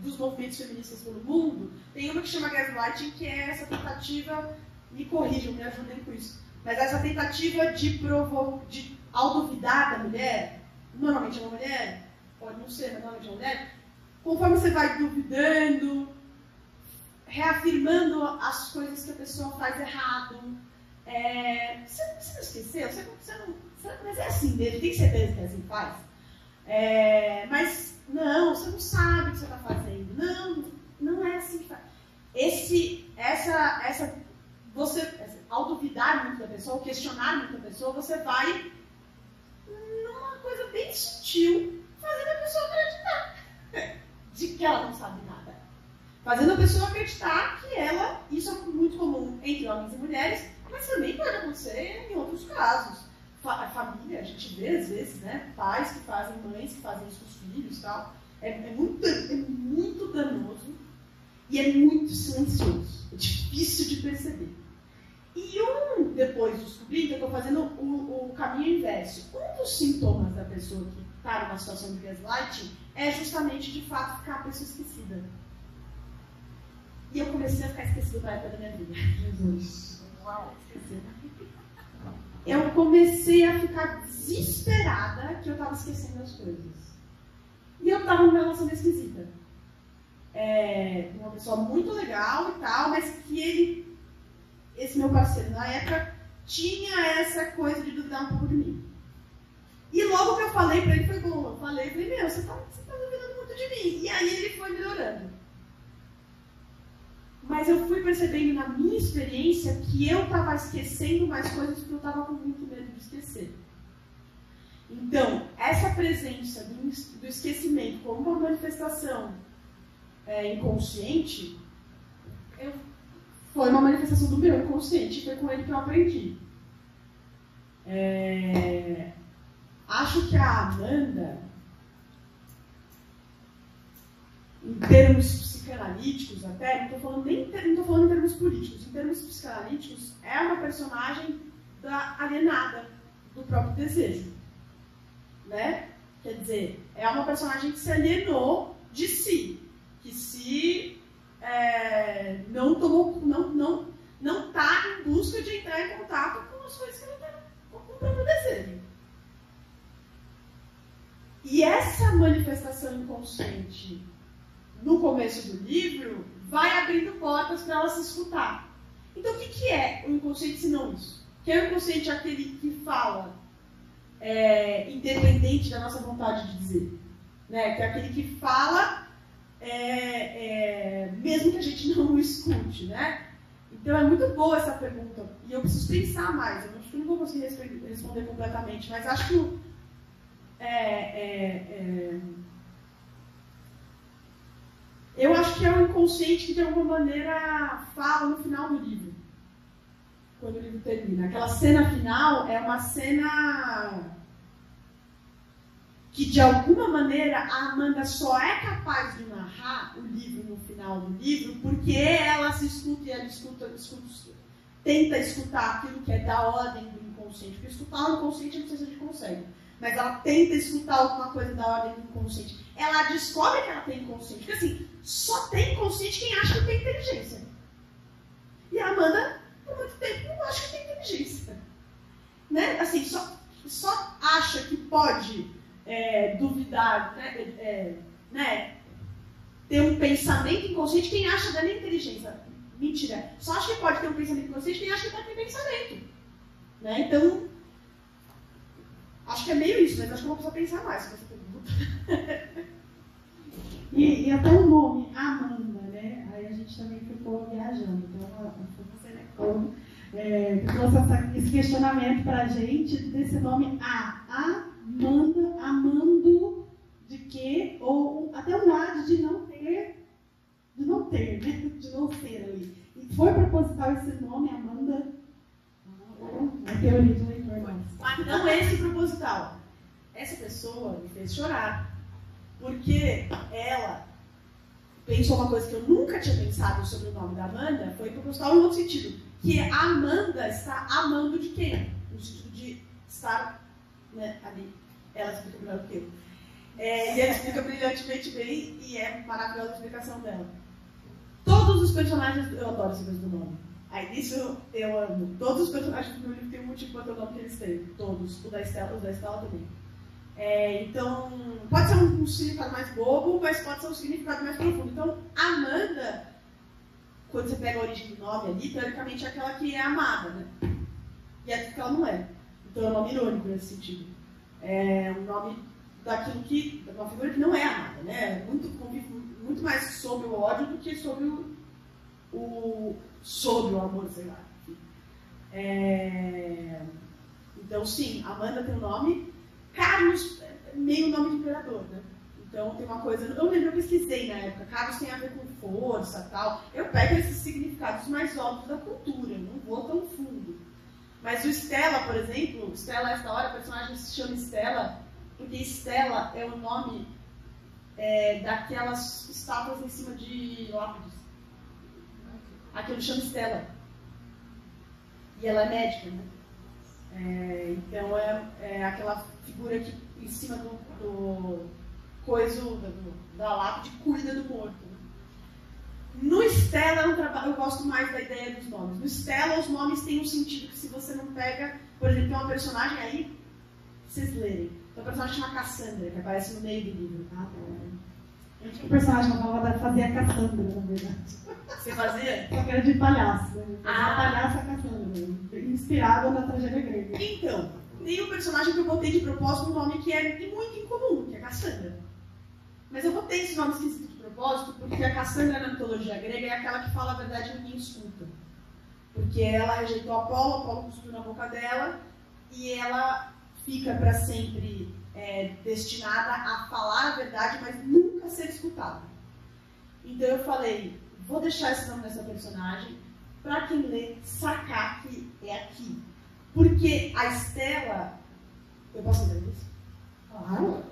dos movimentos feministas pelo mundo, tem uma que chama gaslighting, que é essa tentativa, me corrijam, me ajudem com isso, mas essa tentativa de autoduvidar da mulher, normalmente é uma mulher, pode não ser, mas normalmente é uma mulher, conforme você vai duvidando, reafirmando as coisas que a pessoa faz errado. Você não esqueceu? Mas é assim mesmo, tem certeza que é assim que faz? Mas não, você não sabe o que você está fazendo. Não é assim que faz. Ao duvidar muito da pessoa, ao questionar muito da pessoa, você vai numa coisa bem sutil, fazendo a pessoa acreditar de que ela não sabe nada. Fazendo a pessoa acreditar que isso é muito comum entre homens e mulheres, mas também pode acontecer em outros casos. A família, a gente vê às vezes, né? Pais que fazem, mães que fazem isso com os filhos e tal. É muito danoso e é muito silencioso. É difícil de perceber. E depois descobri que eu estou fazendo o caminho inverso. Um dos sintomas da pessoa que está numa situação de gaslighting é justamente, de fato, ficar a pessoa esquecida. E eu comecei a ficar esquecida na época da minha vida. Jesus. Uau, esquecida. Eu comecei a ficar desesperada que eu estava esquecendo as coisas. E eu estava numa relação esquisita. Uma pessoa muito legal e tal, mas que esse meu parceiro na época, tinha essa coisa de duvidar um pouco de mim. E logo que eu falei pra ele, foi bom. Eu falei, meu, você tá duvidando muito de mim. E aí ele foi melhorando. Mas eu fui percebendo na minha experiência que eu estava esquecendo mais coisas porque eu estava com muito medo de esquecer. Então, essa presença do esquecimento como uma manifestação inconsciente, foi uma manifestação do meu inconsciente, foi com ele que eu aprendi. Acho que a Amanda, em termos psicanalíticos até, não estou falando em termos políticos, em termos psicanalíticos, é uma personagem alienada do próprio desejo. Né? Quer dizer, é uma personagem que se alienou de si, que se não está em busca de entrar em contato com as coisas que ela tem, com o próprio desejo. E essa manifestação inconsciente no começo do livro vai abrindo portas para ela se escutar. Então, o que é o inconsciente se não isso? Que é o inconsciente aquele que fala independente da nossa vontade de dizer, né? Que é aquele que fala mesmo que a gente não o escute, né? Então é muito boa essa pergunta e eu preciso pensar mais. Eu acho que não vou conseguir responder completamente, mas acho que eu acho que é o inconsciente que de alguma maneira fala no final do livro. Quando o livro termina. Aquela cena final é uma cena que, de alguma maneira, a Amanda só é capaz de narrar o livro no final do livro porque ela se escuta e ela tenta escutar aquilo que é da ordem do inconsciente. Porque escutar o inconsciente não sei se a gente consegue. Mas ela tenta escutar alguma coisa da ordem do inconsciente. Ela descobre que ela tem inconsciente. Porque, assim, só tem inconsciente quem acha que tem inteligência. E a Amanda, por muito tempo, não acha que tem inteligência. Né? Assim, só acha que pode duvidar, né? Ter um pensamento inconsciente quem acha da inteligência. Mentira. Só acha que pode ter um pensamento inconsciente quem acha que pode ter pensamento. Né? Então, acho que é meio isso, mas acho que eu vou precisar pensar mais com essa pergunta. E até o nome, Amanda, né? Aí a gente também ficou viajando. Então, você, né, trouxe esse questionamento para a gente desse nome Amanda, amando de quê? Ou até um lado de não ter, né? De não ser ali. E foi proposital esse nome, Amanda? É teoria de leitor, mas não é esse proposital. Essa pessoa me fez chorar. Porque ela pensou uma coisa que eu nunca tinha pensado sobre o nome da Amanda, foi proposital em outro sentido. Que a Amanda está amando de quem? No sentido de estar, né, ali. Ela explica melhor do que eu. E ela explica brilhantemente bem e é maravilhosa a explicação dela. Todos os personagens, eu adoro esse mesmo nome. Aí nisso eu amo. Todos os personagens do meu livro têm um motivo para ter o nome que eles têm. Todos. Os da Estela também. Então, pode ser um significado mais bobo, mas pode ser um significado mais profundo. Então, Amanda, quando você pega a origem do nome ali, teoricamente é aquela que é amada, né? E é tudo que ela não é. Então, é um nome irônico nesse sentido. É um nome daquilo que, uma figura que não é amada, né? Convive muito mais sob o ódio do que sob o amor, sei lá. Então, sim, Amanda tem um nome. Carlos, meio nome de imperador, né? Então tem uma coisa. Eu lembro, eu pesquisei na época. Carlos tem a ver com força e tal. Eu pego esses significados mais óbvios da cultura, não vou tão fundo. Mas o Estela, por exemplo, Estela, essa hora, a personagem se chama Estela, porque Estela é o nome daquelas estátuas em cima de lápides. Aquilo chama Estela. E ela é médica, né? Então é aquela figura que em cima do coiso da lápide cuida do morto. No Estela eu gosto mais da ideia dos nomes. No Estela os nomes têm um sentido que se você não pega, por exemplo, tem uma personagem aí, pra vocês lerem. Tem uma personagem chamada Cassandra, que aparece no meio do livro. Eu tinha um personagem que eu fazia a Cassandra, na verdade. Você fazia? Só que era de palhaço, né? A palhaça Cassandra, inspirada na tragédia grega. Então, tem um personagem que eu botei de propósito um nome que é muito incomum, que é Cassandra. Mas eu botei esse nome esquisito de propósito porque a Cassandra na mitologia grega é aquela que fala a verdade e ninguém escuta. Porque ela rejeitou Apolo cuspiu na boca dela e ela fica para sempre destinada a falar a verdade, mas nunca ser escutada. Então eu falei, vou deixar esse nome dessa personagem para quem lê sacar que é aqui. Porque a Estela... Eu posso ler isso? Claro.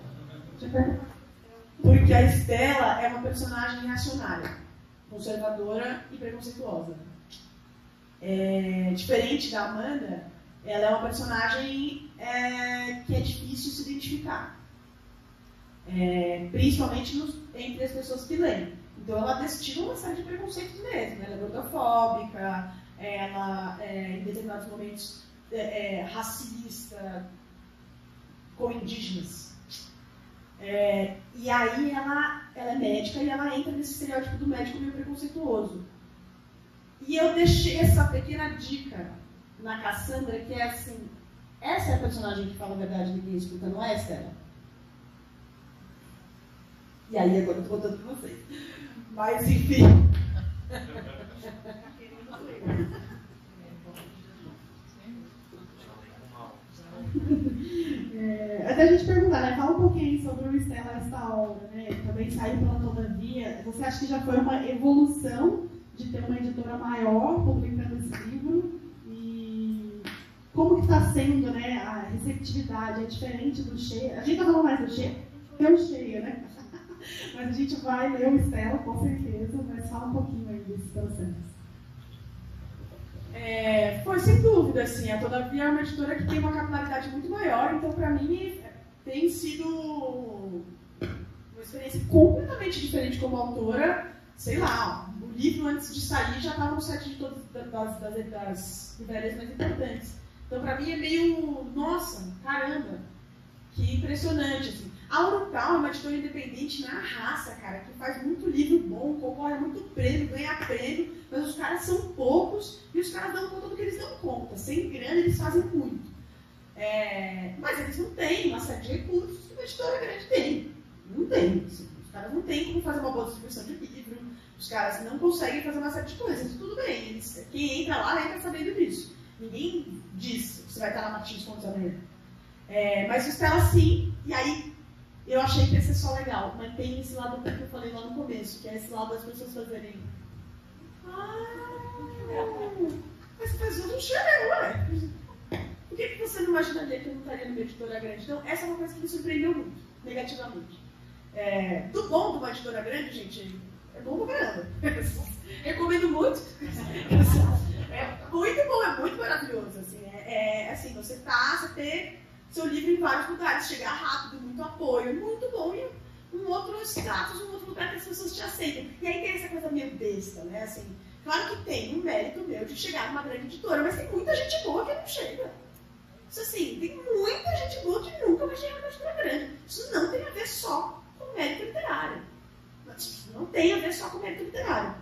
Porque a Estela é uma personagem reacionária, conservadora e preconceituosa. Diferente da Amanda, ela é uma personagem que é difícil se identificar. Principalmente entre as pessoas que leem. Então ela destila uma série de preconceitos mesmo. Ela é gordofóbica, ela em determinados momentos racista com indígenas. E aí ela é médica e ela entra nesse estereótipo do médico meio preconceituoso. E eu deixei essa pequena dica na Cassandra, que é assim, essa é a personagem que fala a verdade, ninguém escuta, não é, Estela? E aí agora eu tô contando pra vocês. Mas enfim. Até a gente perguntar, né? Fala um pouquinho sobre o Estela essa obra, né? Também saiu pela Todavia. Você acha que já foi uma evolução de ter uma editora maior publicando esse livro? E como que está sendo, né, a receptividade? É diferente do Cheia? A gente está falando mais do Cheia, é o Cheia, né? Mas a gente vai ler o Estela, com certeza, mas fala um pouquinho aí desse processo. Foi sem dúvida, assim, a Todavia é uma editora que tem uma capilaridade muito maior, então para mim tem sido uma experiência completamente diferente como autora. Sei lá, o livro antes de sair já estava no site de todas das livrarias mais importantes. Então para mim é meio, nossa, caramba, que impressionante, assim. A Urupal é uma editora independente na raça, cara, que faz muito livro bom, concorre a muito prêmio, ganha prêmio, mas os caras são poucos e os caras dão conta do que eles dão conta. Sem grana eles fazem muito. Mas eles não têm uma série de recursos que uma editora grande tem. Não tem. Assim, os caras não têm como fazer uma boa distribuição de livro, os caras não conseguem fazer uma série de coisas. Tudo bem, quem entra lá entra sabendo disso. Ninguém diz que você vai estar na Martins Fontes amanhã. Mas o Estela sim, e aí eu achei que ia ser só legal, mas tem esse lado que eu falei lá no começo, que é esse lado das pessoas fazerem. Mas você faz um cheiro, ué. Por que você não imaginaria que eu não estaria numa editora grande? Então, essa é uma coisa que me surpreendeu muito, negativamente. Do bom de uma editora grande, gente, é bom pra caramba. Recomendo muito. É muito bom, é muito maravilhoso. Assim, assim, você ter seu livro em vários lugares, chegar rápido, muito apoio, muito bom, e um outro status, um outro lugar que as pessoas te aceitam. E aí tem essa coisa meio besta, né? Assim, claro que tem um mérito meu de chegar numa grande editora, mas tem muita gente boa que não chega. Isso assim, tem muita gente boa que nunca vai chegar numa editora grande. Isso não tem a ver só com mérito literário. Não tem a ver só com mérito literário.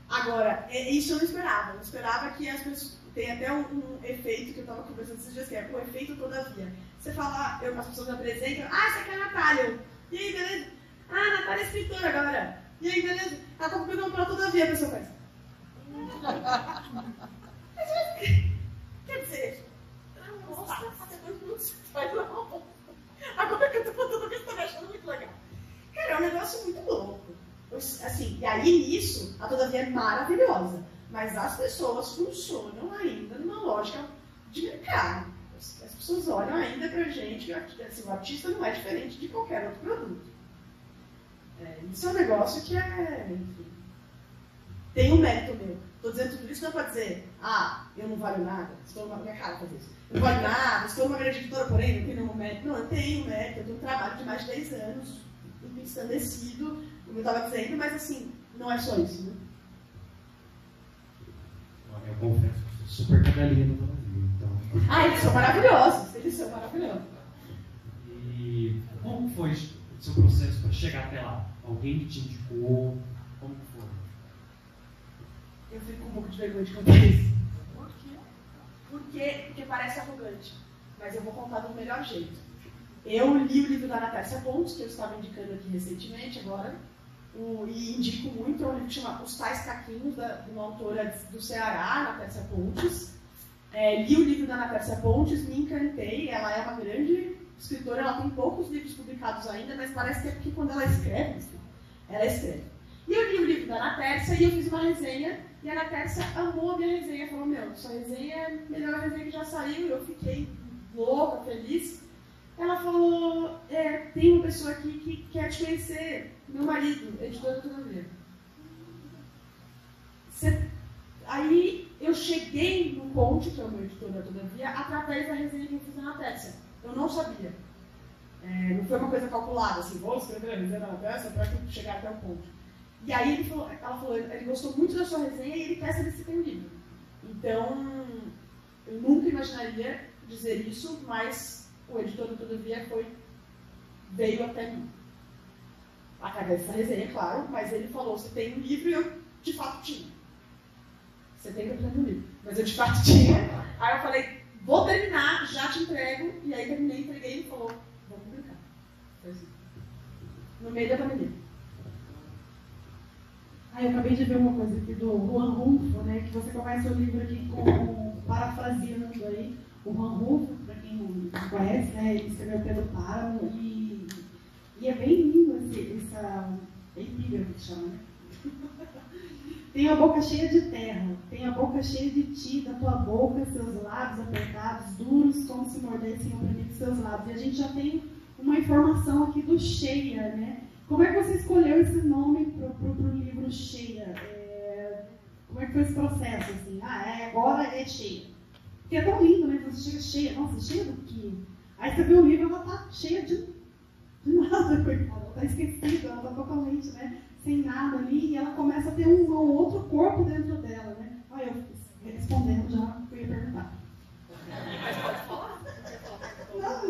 Agora, isso eu não esperava. Eu esperava que as pessoas... Tem até um efeito que eu estava conversando esses dias, que é o efeito Todavia. Você fala, as pessoas me apresentam, essa aqui é a Natália. E aí, beleza? A Natália é escritora agora. E aí, beleza? Ela tá publicando pela Todavia, a pessoa faz. Quer dizer, nossa, até 2 minutos faz não. Agora que eu tô contando que eu tô me achando muito legal. Cara, é um negócio muito louco. Assim, e aí nisso, a Todavia é maravilhosa. Mas as pessoas funcionam ainda numa lógica de mercado. As pessoas olham ainda pra gente, assim, o artista não é diferente de qualquer outro produto. Isso é um negócio que enfim, tem um mérito meu. Estou dizendo tudo isso não é para dizer, eu não valho nada, estou numa minha cara fazer isso. Eu não valho nada, estou numa grande editora, porém, não tenho nenhum mérito. Não, eu tenho mérito, eu tenho um trabalho de mais de 10 anos, establecido, como eu estava dizendo, mas assim, não é só isso, né? Eu confesso que sou super cadelinha do Brasil, então... Eles são maravilhosos, eles são maravilhosos. E como foi o seu processo para chegar até lá? Alguém que te indicou? Como foi? Eu fico com um pouco de vergonha de contar isso. Por quê? Porque parece arrogante, mas eu vou contar do melhor jeito. Eu li o livro da Ana Tércia Pontes, que eu estava indicando aqui recentemente, agora, e indico muito, é um livro que chama Os Tais Caquinhos, de uma autora do Ceará, Ana Tércia Pontes. Li o livro da Ana Tércia Pontes, me encantei, ela é uma grande escritora, ela tem poucos livros publicados ainda, mas parece que é porque quando ela escreve, ela escreve. E eu li o livro da Ana Tércia e eu fiz uma resenha, e a Ana Tércia amou a minha resenha, falou, sua resenha é a melhor resenha que já saiu, eu fiquei louca, feliz. Ela falou, tem uma pessoa aqui que quer te conhecer, meu marido, editor da Todavia. Aí eu cheguei no Conte, que é o meu editor da Todavia, através da resenha que eu fiz na Tessa. Eu não sabia. Não foi uma coisa calculada, assim, vou escrever a resenha na Tessa para chegar até o Conte. E aí ela falou, ele gostou muito da sua resenha e ele quer saber se tem um livro. Então, eu nunca imaginaria dizer isso, mas o editor da Todavia veio até mim. Através dessa resenha, claro, mas ele falou, você tem um livro e eu, de fato, tinha. 70% do livro. Mas eu, de fato, tinha. Aí eu falei, vou terminar, já te entrego. E aí terminei, entreguei e ele falou, vamos publicar. Foi assim. No meio da pandemia. Eu acabei de ver uma coisa aqui do Juan Rulfo, né? Que você começa o livro aqui parafraseando aí. O Juan Rulfo, para quem não conhece, né? Ele escreveu Pedro Páramo e é bem lindo essa epígrafe que chama, né? Tem a boca cheia de terra, tem a boca cheia de ti, da tua boca, seus lábios apertados, duros, como se mordessem oprimidos seus lábios. E a gente já tem uma informação aqui do Cheia, né? Como é que você escolheu esse nome para o livro Cheia? Como é que foi esse processo? Assim? Agora é Cheia. Porque é tão lindo, né? Você chega cheia, nossa, cheia do quê? Aí você vê o livro, ela tá cheia de nada, coitada. Ela tá esquecida, ela tá totalmente, né? Sem nada ali, e ela começa a ter um outro corpo dentro dela, né? Olha, eu respondendo já o que eu ia perguntar. Mas pode falar? Não,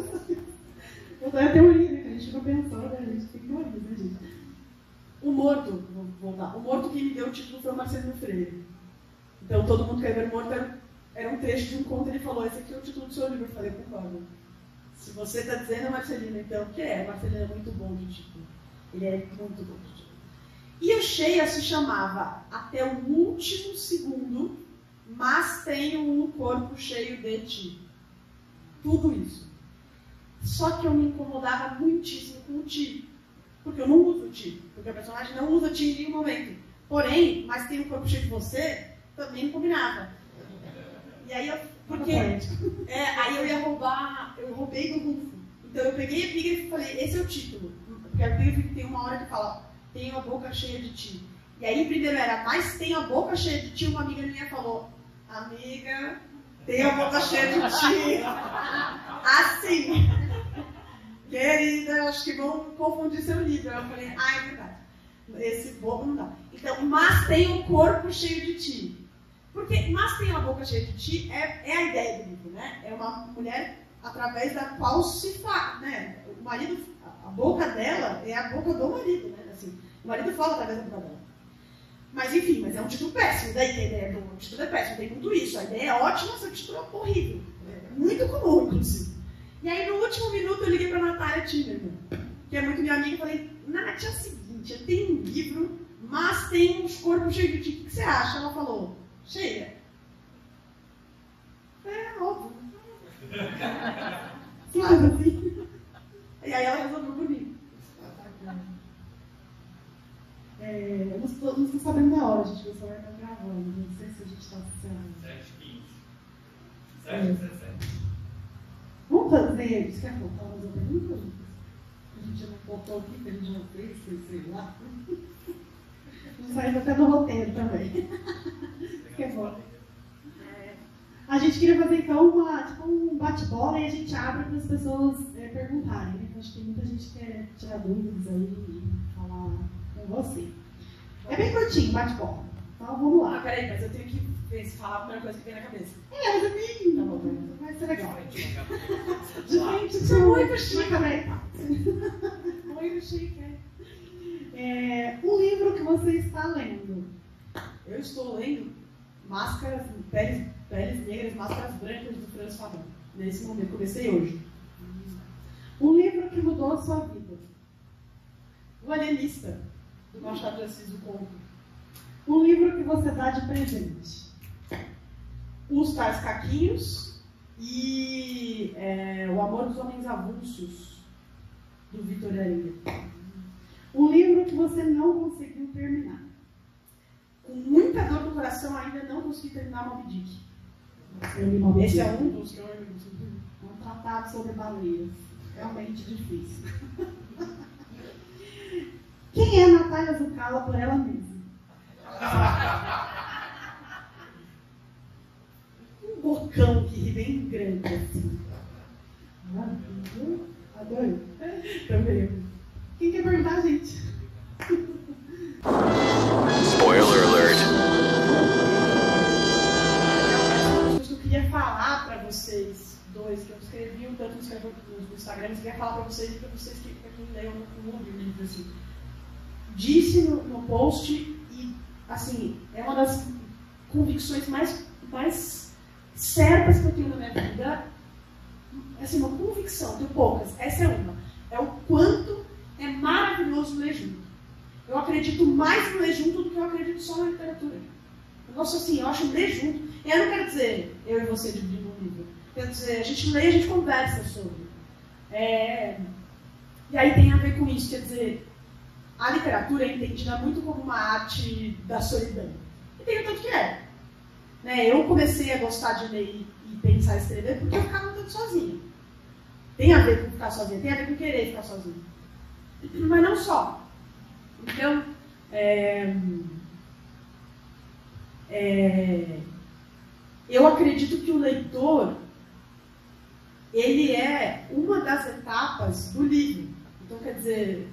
eu tenho a teoria, né? Que a gente fica pensando, né? A gente tem teoria, né, gente? O Morto, vou voltar. O Morto que me deu o título foi o Marcelino Freire. Então todo mundo quer ver o Morto era um trecho de um conto, ele falou, esse aqui é o título do seu livro. Eu falei, concordo. Se você está dizendo Marcelino, então o que é? Marcelino é muito bom de título. Ele é muito bom de título. E o Cheia se chamava Até o Último Segundo, mas tenho um corpo cheio de ti. Tudo isso. Só que eu me incomodava muitíssimo com o ti. Porque eu não uso o ti. Porque a personagem não usa ti em nenhum momento. Porém, mas tem um corpo cheio de você, também combinava. E aí aí eu ia roubar, eu roubei do Rulfo. Então eu peguei a epígrafe e falei, esse é o título. Porque a epígrafe tem uma hora que fala, tenho a boca cheia de ti. E aí primeiro era, mas tenho a boca cheia de ti. Uma amiga minha falou, amiga, tenho a boca cheia de ti. Assim. Querida, acho que vão confundir seu livro. Aí eu falei, é verdade. Esse bobo não dá. Então, mas tem o corpo cheio de ti. Porque, mas tem a boca cheia de ti é a ideia do livro, né? É uma mulher através da qual se faz, né? O marido, a boca dela é a boca do marido, né? Assim, o marido fala através da boca dela. Mas enfim, mas é um título péssimo. Daí a ideia do título é péssimo, tem muito isso. A ideia é ótima, só que o título é horrível. É muito comum, inclusive. E aí, no último minuto, eu liguei para a Natália Timmerman, que é muito minha amiga, e falei, Nath, é o seguinte, eu tenho um livro, mas tem uns corpos cheios de ti. O que você acha? Ela falou, Cheia. Óbvio. Claro, assim. E aí ela resolveu comigo. Eu não estou sabendo da hora, gente, o celular está gravando. Não sei se a gente está assistindo. 7h15. 7h17. Vamos fazer, você quer voltar mais uma pergunta? A gente não voltou aqui, que a gente não fez, sei lá. Não saiu até do roteiro também. Que é bom. A gente queria fazer então um bate-bola e a gente abre para as pessoas perguntarem, né? Acho que tem muita gente que quer tirar dúvidas aí e falar com você. É bem curtinho, bate-bola. Então vamos lá. Peraí, mas eu tenho que falar a primeira coisa que vem na cabeça. Mas eu tenho. Tá bom, vai ser legal. Gente, isso é muito chique. Muito chique, um livro que você está lendo. Eu estou lendo Máscaras, Peles Negras, Máscaras Brancas do Franz Fanon. Nesse momento, comecei hoje. Um livro que mudou a sua vida. O Alienista, do Machado de Assis, do Conto. Um livro que você dá de presente. Os Tais Caquinhos e O Amor dos Homens Avulsos, do Vitor Arinha. Um livro que você não conseguiu terminar. Com muita dor no coração, ainda não consegui terminar Moby Dick. Esse é um dos que eu lembro. Um tratado sobre baleias. realmente difícil. Quem é Natália Zucala por ela mesma? Um bocão que ri bem grande, assim. Adoro. Também. Quem quer perguntar, gente? Spoiler alert. Que eu queria falar para vocês dois, que eu escrevi um tanto no Instagram, eu queria falar para vocês e para vocês que leiam no livro, assim. Disse no post e, assim, é uma das convicções mais certas que eu tenho na minha vida. Assim, uma convicção, tenho poucas, essa é uma. É o quanto é maravilhoso ler junto. Eu acredito mais no ler junto do que eu acredito só na literatura. Nossa, assim, eu acho ler junto. E eu não quero dizer eu e você dividindo um livro. Quero dizer, a gente lê e a gente conversa sobre. E aí tem a ver com isso, quer dizer, a literatura é entendida muito como uma arte da solidão. E tem o tanto que é. Né? Eu comecei a gostar de ler e pensar em escrever porque eu ficava um tanto sozinha. Tem a ver com ficar sozinha, tem a ver com querer ficar sozinha. Mas não só. Então, eu acredito que o leitor, ele é uma das etapas do livro. Então, quer dizer,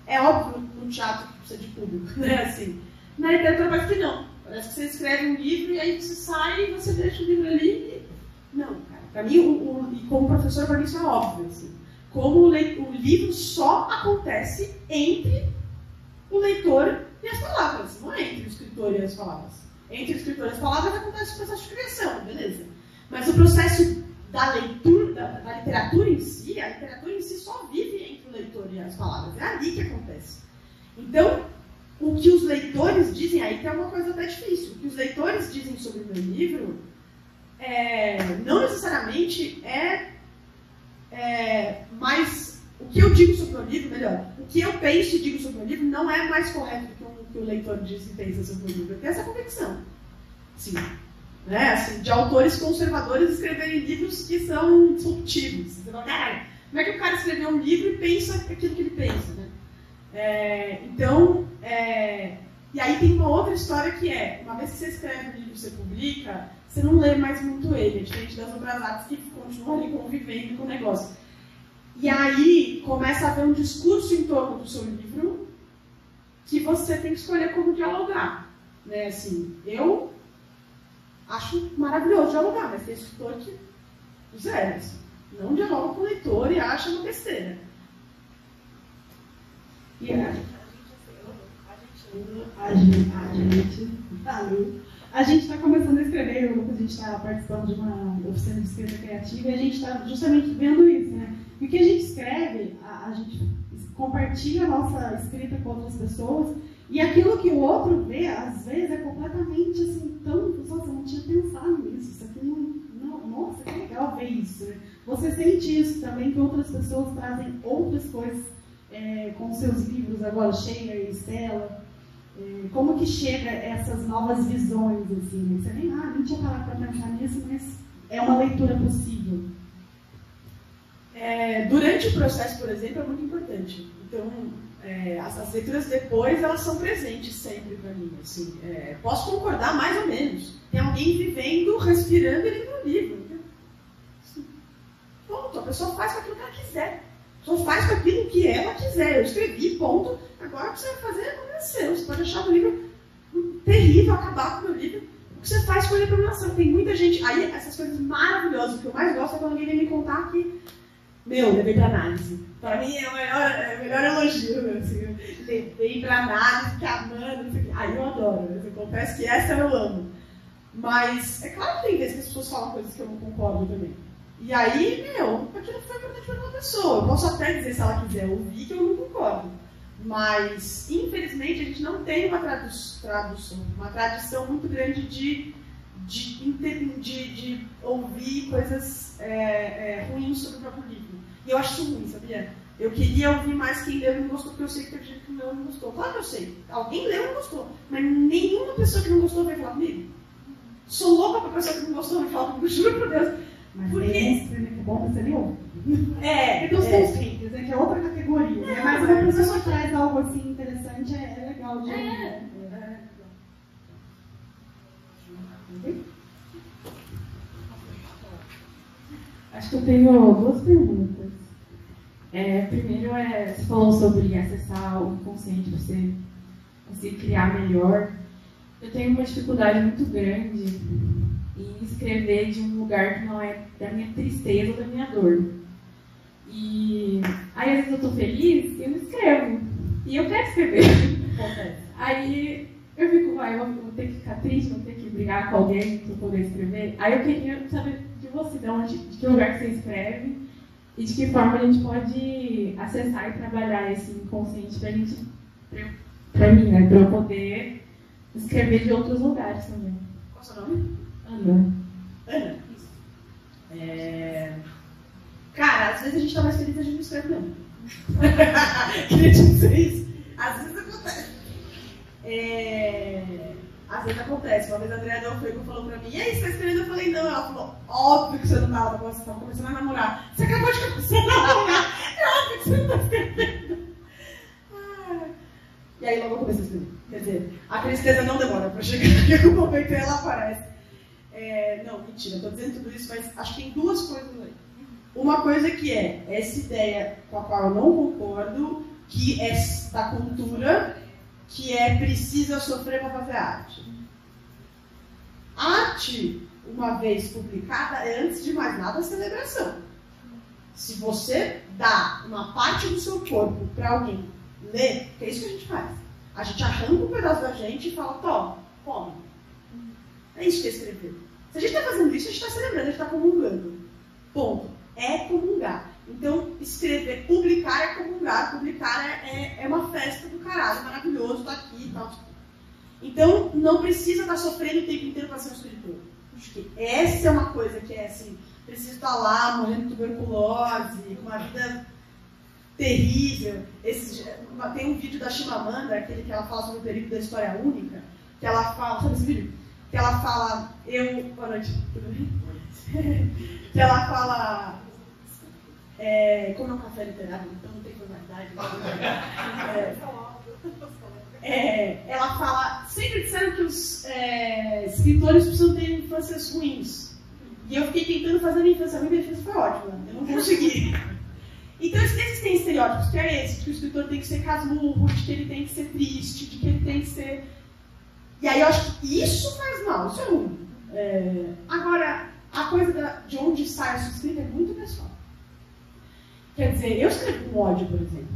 é óbvio no teatro que precisa de público, né? Assim, na literatura parece que não. Parece que você escreve um livro e aí você sai e você deixa o livro ali. E... Não, cara. Para mim, e como professor, para mim isso é óbvio. Assim. Como o livro só acontece entre o leitor e as palavras, não é entre o escritor e as palavras. Entre o escritor e as palavras acontece o processo de criação, beleza. Mas o processo da leitura, da literatura em si, a literatura em si só vive entre o leitor e as palavras. É ali que acontece. Então, o que os leitores dizem, aí que é uma coisa até difícil, o que os leitores dizem sobre o meu livro, não necessariamente mais... O que eu digo sobre o meu livro, melhor, o que eu penso e digo sobre o meu livro não é mais correto do que o leitor diz e pensa sobre o meu livro. Eu tenho essa convicção. Sim. Né? Assim, de autores conservadores escreverem livros que são disruptivos. Você fala, cara, como é que o cara escreveu um livro e pensa aquilo que ele pensa? Né? E aí tem uma outra história que uma vez que você escreve um livro e você publica, você não lê mais muito ele, é diferente das outras artes que continuam ali convivendo com o negócio. E aí começa a haver um discurso em torno do seu livro que você tem que escolher como dialogar. Né? Assim, eu acho maravilhoso dialogar, mas tem escritor que zero, assim, não dialoga com o leitor e acha uma besteira. E a gente está começando a escrever, a gente está participando de uma oficina de escrita criativa e a gente está justamente vendo isso, né? E o que a gente escreve, a gente compartilha a nossa escrita com outras pessoas e aquilo que o outro vê, às vezes, é completamente assim, tão... Nossa, eu não tinha pensado nisso, isso aqui não... Nossa, que legal ver isso, né? Você sente isso também, que outras pessoas trazem outras coisas com seus livros agora, Sheila e Stella. Como que chega essas novas visões, assim, você nem tinha parado para pensar nisso, mas é uma leitura possível. Durante o processo, por exemplo, é muito importante. Então, as leituras depois, elas são presentes sempre para mim. Assim, posso concordar mais ou menos. Tem alguém vivendo, respirando e lendo um livro. Assim, ponto, a pessoa faz com aquilo que ela quiser. A pessoa faz com aquilo que ela quiser. Eu escrevi, ponto. Agora o que você vai fazer é seu. Você pode achar o livro terrível, acabar com o meu livro. O que você faz com a determinação? Tem muita gente... Aí, essas coisas maravilhosas, o que eu mais gosto é quando alguém vem me contar que... levei para análise. Para mim é o melhor elogio. Assim, levei para análise, fiquei amando. Aí eu adoro. Eu confesso que essa eu amo. Mas é claro que tem vezes que as pessoas falam coisas que eu não concordo também. E aí, aquilo foi importante para uma pessoa. Eu posso até dizer, se ela quiser ouvir, que eu não concordo. Mas, infelizmente, a gente não tem uma tradição muito grande de ouvir coisas ruins sobre o próprio livro. E eu acho isso ruim, sabia? Eu queria ouvir mais quem leu e não gostou, porque eu sei que tem gente que leu e não gostou. Claro que eu sei. Alguém leu e não gostou. Mas nenhuma pessoa que não gostou veio falar comigo. Sou louca pra pessoa que não gostou me falar comigo, juro por Deus. Mas Por tem quê? uns que é bom pra ser outro. É, Tem os conscientes, né? Que é outra categoria. Né? Mas uma pessoa que traz algo assim interessante é legal de ouvir. Né? Acho que eu tenho duas perguntas. Primeiro, você falou sobre acessar o inconsciente, você conseguir criar melhor. Eu tenho uma dificuldade muito grande em escrever de um lugar que não é da minha tristeza ou da minha dor. E aí, às vezes, eu estou feliz e eu não escrevo. E eu quero escrever. Aí eu fico, eu vou ter que ficar triste, vou ter que brigar com alguém para poder escrever. Aí eu queria saber de você, de que lugar que você escreve e de que forma a gente pode acessar e trabalhar esse inconsciente para mim, né? Para eu poder escrever de outros lugares também. Qual é o seu nome? Ana. Ana, isso. Cara, às vezes a gente tá mais feliz e a gente não escreve mesmo. Queria te dizer isso. Às vezes acontece. Às vezes acontece. Uma vez a Adriana falou pra mim, e aí, você tá escrevendo? Eu falei, não. Ela falou, óbvio que você não tava, você tava começando a namorar. Você acabou de começar a namorar. É óbvio que você não tá escrevendo. E aí logo eu comecei a escrever. Quer dizer, a tristeza não demora pra chegar, porque no momento ela aparece. Não, mentira, eu tô dizendo tudo isso, mas acho que tem duas coisas aí. Uma coisa que é essa ideia com a qual eu não concordo, que é da cultura, que é precisa sofrer para fazer arte. Arte, uma vez publicada, é antes de mais nada celebração. Se você dá uma parte do seu corpo para alguém ler, que é isso que a gente faz. A gente arranca um pedaço da gente e fala, toma, come. É isso que é escrever. Se a gente está fazendo isso, a gente está celebrando, a gente está comungando. Ponto. É comungar. Então, escrever, publicar é comungar. Publicar é uma festa do caralho, maravilhoso, tá aqui e tal. Então, não precisa estar sofrendo o tempo inteiro para ser um escritor. Acho que essa é uma coisa que é assim, preciso estar lá, morrendo de tuberculose, com uma vida terrível. Tem um vídeo da Chimamanda, aquele que ela fala sobre o perigo da história única, que ela fala, sabe esse vídeo? Que ela fala, boa noite, tudo bem? Que ela fala, como é um café literário, então não tem formalidade. Ela fala, sempre disseram que os escritores precisam ter infâncias ruins. E eu fiquei tentando fazer a minha infância ruim, minha infância foi ótima, eu não consegui. Então existem estereótipos, que é esse, de que o escritor tem que ser casmurro, de que ele tem que ser triste, de que ele tem que ser... E aí eu acho que isso faz mal, isso é ruim. Agora, a coisa de onde sai a sua escrita é muito pessoal. Quer dizer, eu escrevo com ódio, por exemplo.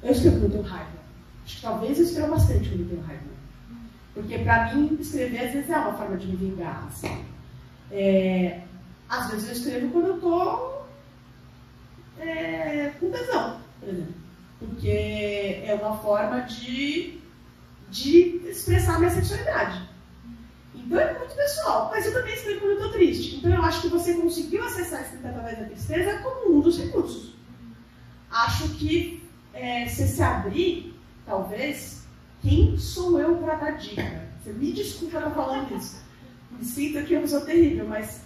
Eu escrevo quando eu tenho raiva. Acho que talvez eu escreva bastante quando eu tenho raiva. Porque pra mim, escrever às vezes é uma forma de me vingar. Assim. Às vezes eu escrevo quando eu tô com tesão, por exemplo. Porque é uma forma de expressar a minha sexualidade. Então é muito pessoal, mas eu também escrevo quando eu estou triste. Então eu acho que você conseguiu acessar a escrita através da tristeza como um dos recursos. Acho que você se abrir, talvez, quem sou eu para dar dica? Você me desculpa estar falando isso. Me sinto que é uma pessoa terrível, mas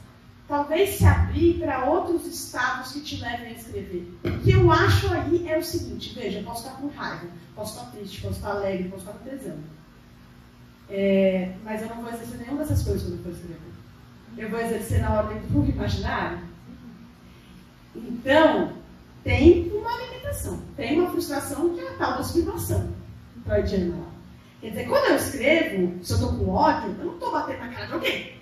talvez se abrir para outros estados que te levem a escrever. O que eu acho aí é o seguinte, veja, eu posso estar com raiva, posso estar triste, posso estar alegre, posso estar com tesão. Mas eu não vou exercer nenhuma dessas coisas quando eu for escrever. Eu vou exercer na ordem do imaginário. Então, tem uma limitação, tem uma frustração que é a tal da sublimação. Freudiana lá. Quer dizer, quando eu escrevo, se eu estou com ódio, eu não estou batendo na cara de alguém.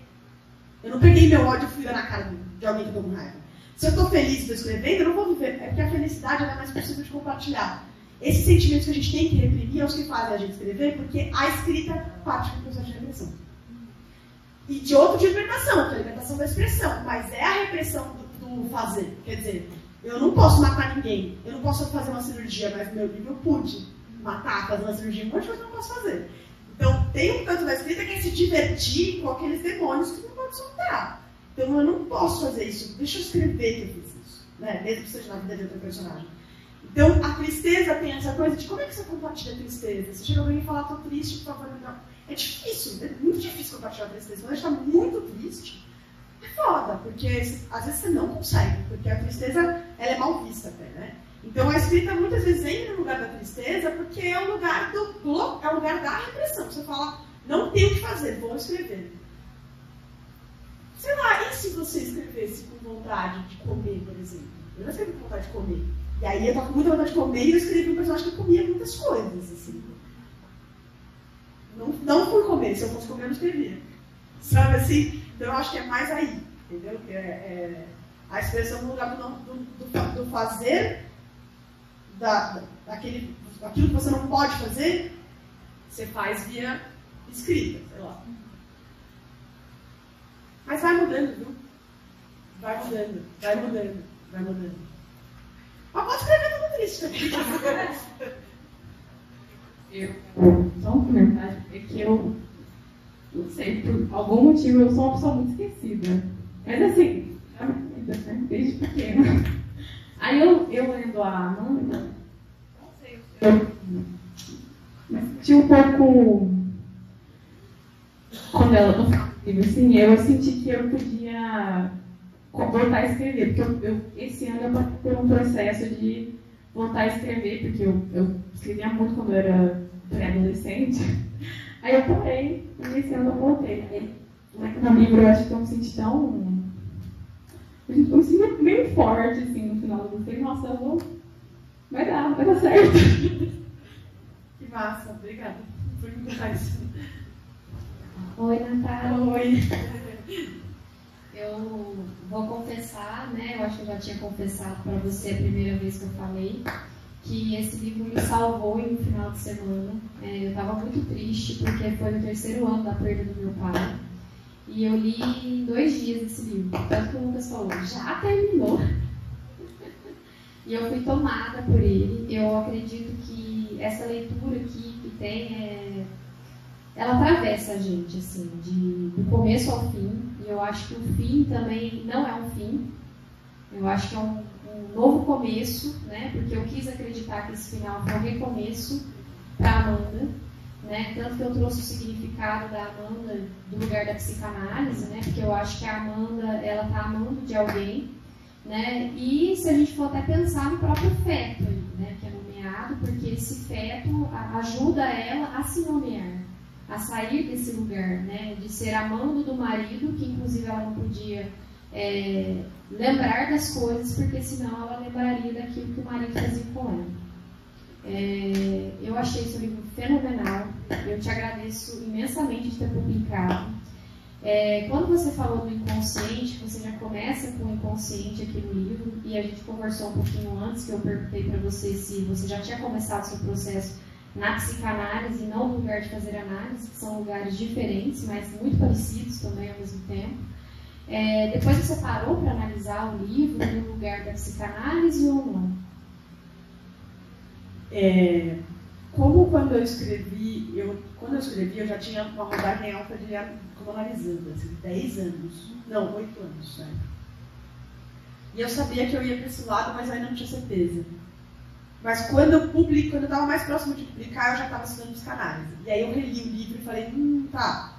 Eu não peguei meu ódio e fui dar na cara de alguém que eu estou com raiva. Se eu estou feliz e estou escrevendo, eu não vou viver. É porque a felicidade é mais possível de compartilhar. Esses sentimentos que a gente tem que reprimir é os que fazem a gente escrever, porque a escrita parte do processo de repressão. E de outra de libertação, que é a libertação da expressão, mas é a repressão do fazer. Quer dizer, eu não posso matar ninguém, eu não posso fazer uma cirurgia, mas no meu livro eu pude matar, fazer uma cirurgia, um monte de coisa eu não posso fazer. Então, tem um canto da escrita que é se divertir com aqueles demônios que não pode soltar. Então, eu não posso fazer isso, deixa eu escrever que eu fiz isso, né? Mesmo que seja na vida de outro personagem. Então, a tristeza tem essa coisa de como é que você compartilha a tristeza? Você chega alguém e fala, estou triste, por favor, não. É difícil, é muito difícil compartilhar a tristeza. Quando a gente está muito triste, é foda, porque às vezes você não consegue, porque a tristeza ela é mal vista até, né? Então a escrita muitas vezes entra no lugar da tristeza porque é o lugar é o lugar da repressão. Você fala, não tenho o que fazer, vou escrever. Sei lá, e se você escrevesse com vontade de comer, por exemplo? Eu não escrevi com vontade de comer. E aí eu tava com muita vontade de comer e eu escrevi um personagem que comia muitas coisas, assim. Não por comer, se eu fosse comer eu não escrevia. Sabe assim? Então eu acho que é mais aí, entendeu? Que a expressão no lugar do fazer, aquilo que você não pode fazer, você faz via escrita, sei lá. Mas vai mudando, viu? Vai mudando, vai mudando, vai mudando. Mas pode escrever tudo triste. Só um comentário, é que eu não sei, por algum motivo eu sou uma pessoa muito esquecida. Mas assim, a minha vida, né? Desde pequena. Aí eu lendo a Amanda, eu me senti um pouco. Quando ela não ficava assim, eu senti que eu podia voltar a escrever, porque esse ano eu passei por um processo de voltar a escrever, porque eu escrevia muito quando eu era pré-adolescente. Aí eu parei, e esse ano eu voltei. Aí, no livro eu acho que eu me senti tão. Eu me senti bem forte, assim, no final do livro. Falei, nossa, eu vou. Vai dar certo. Que massa, obrigada por me contar isso. Oi, Natália. Oi. Eu vou confessar, né? Eu acho que eu já tinha confessado para você a primeira vez que eu falei, que esse livro me salvou em um final de semana. Eu estava muito triste, porque foi no 3º ano da perda do meu pai. E eu li em 2 dias esse livro. Tanto que o Lucas falou, já terminou. E eu fui tomada por ele. Eu acredito que essa leitura aqui que tem, ela atravessa a gente, assim, do começo ao fim. E eu acho que o fim também não é um fim. Eu acho que é um novo começo, né? Porque eu quis acreditar que esse final foi um recomeço para a Amanda, né? Tanto que eu trouxe o significado da Amanda do lugar da psicanálise, né? Porque eu acho que a Amanda, ela está amando de alguém, né? E se a gente for até pensar no próprio feto, né? Que é nomeado, porque esse feto ajuda ela a se nomear, a sair desse lugar, né? De ser amando do marido, que inclusive ela não podia lembrar das coisas, porque senão ela lembraria daquilo que o marido fazia com ela. Eu achei esse livro fenomenal, eu te agradeço imensamente de ter publicado. Quando você falou do inconsciente, você já começa com o inconsciente aqui no livro, e a gente conversou um pouquinho antes, que eu perguntei para você se você já tinha começado o seu processo na psicanálise e não no lugar de fazer análise, que são lugares diferentes, mas muito parecidos também ao mesmo tempo. Depois você parou para analisar o livro no lugar da psicanálise ou não? Como quando eu escrevi, eu já tinha uma rodagem alta de como analisando, assim, 10 anos, não, 8 anos, né? E eu sabia que eu ia para esse lado, mas ainda não tinha certeza. Mas quando eu estava mais próximo de publicar, eu já estava estudando psicanálise. E aí eu reli o livro e falei, tá.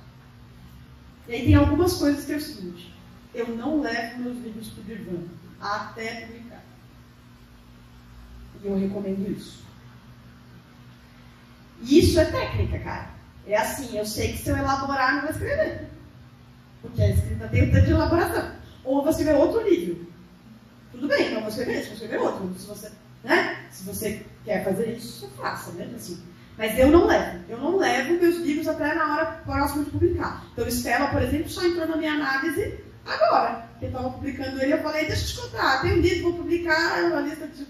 E aí tem algumas coisas que é o seguinte, eu não levo meus livros para o divã até publicar. E eu recomendo isso. E isso é técnica, cara. É assim, eu sei que se eu elaborar, não vou escrever. Porque a escrita tem o tanto de elaboração. Ou eu vou escrever outro livro. Tudo bem, então eu vou escrever esse, vou escrever outro. Se você, né? Se você quer fazer isso, você faça, né? Assim. Mas eu não levo meus livros até na hora próxima de publicar. Então, Estela, por exemplo, só entrou na minha análise agora. Porque eu estava publicando ele, eu falei, deixa eu te contar, tem um livro, vou publicar, a lista de...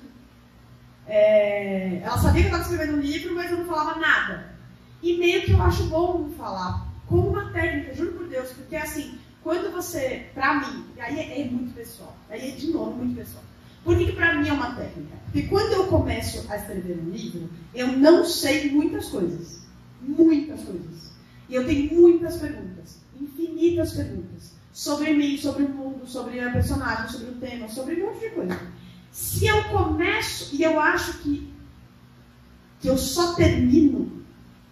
Ela sabia que eu estava escrevendo um livro, mas eu não falava nada. E meio que eu acho bom não falar, como uma técnica, juro por Deus, porque assim, quando você, pra mim, e aí é muito pessoal, aí é de novo muito pessoal. Por que pra mim é uma técnica? Porque quando eu começo a escrever um livro, eu não sei muitas coisas. Muitas coisas. E eu tenho muitas perguntas, infinitas perguntas, sobre mim, sobre o mundo, sobre a personagem, sobre o tema, sobre um monte de coisa. Se eu começo, e eu acho que eu só termino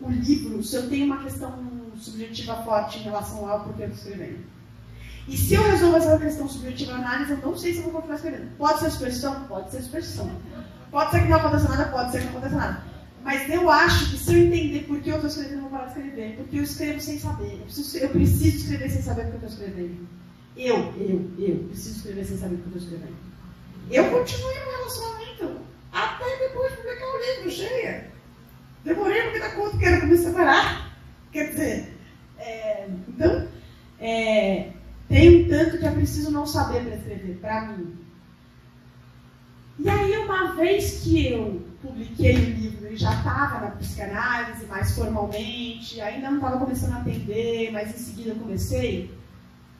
o livro se eu tenho uma questão subjetiva forte em relação ao porquê eu estou escrevendo. E se eu resolvo essa questão subjetiva na análise, eu não sei se eu vou continuar escrevendo. Pode ser superstição? Pode ser superstição. Pode ser que não aconteça nada? Pode ser que não aconteça nada. Mas eu acho que se eu entender por que eu estou escrevendo, eu vou parar de escrever. Porque eu escrevo sem saber. Eu preciso escrever sem saber o que eu estou escrevendo. Eu preciso escrever sem saber o que eu estou escrevendo. Eu continuei no relacionamento até depois de publicar o livro, cheia. Demorei porque da conta que era para me separar. Quer dizer, então, tem um tanto que é preciso não saber para escrever, para mim. E aí, uma vez que eu publiquei o livro e já estava na psicanálise mais formalmente, ainda não estava começando a atender, mas em seguida eu comecei,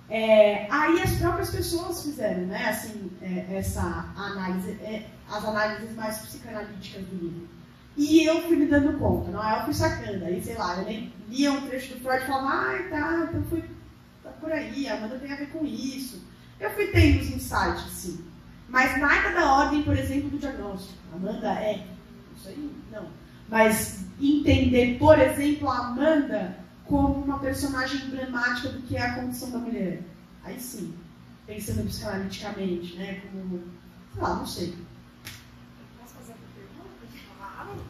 aí as próprias pessoas fizeram, né, assim, essa análise, as análises mais psicanalíticas do livro. E eu fui me dando conta, não é? Eu fui sacando, aí sei lá, eu lia um trecho do Freud e falava, então tá por aí, a Amanda tem a ver com isso. Eu fui tendo os insights, sim. Mas nada da ordem, por exemplo, do diagnóstico. Amanda isso aí, não. Mas entender, por exemplo, a Amanda como uma personagem emblemática do que é a condição da mulher. Aí sim, pensando psicanaliticamente, né? Como, sei lá, não sei. Posso fazer uma pergunta?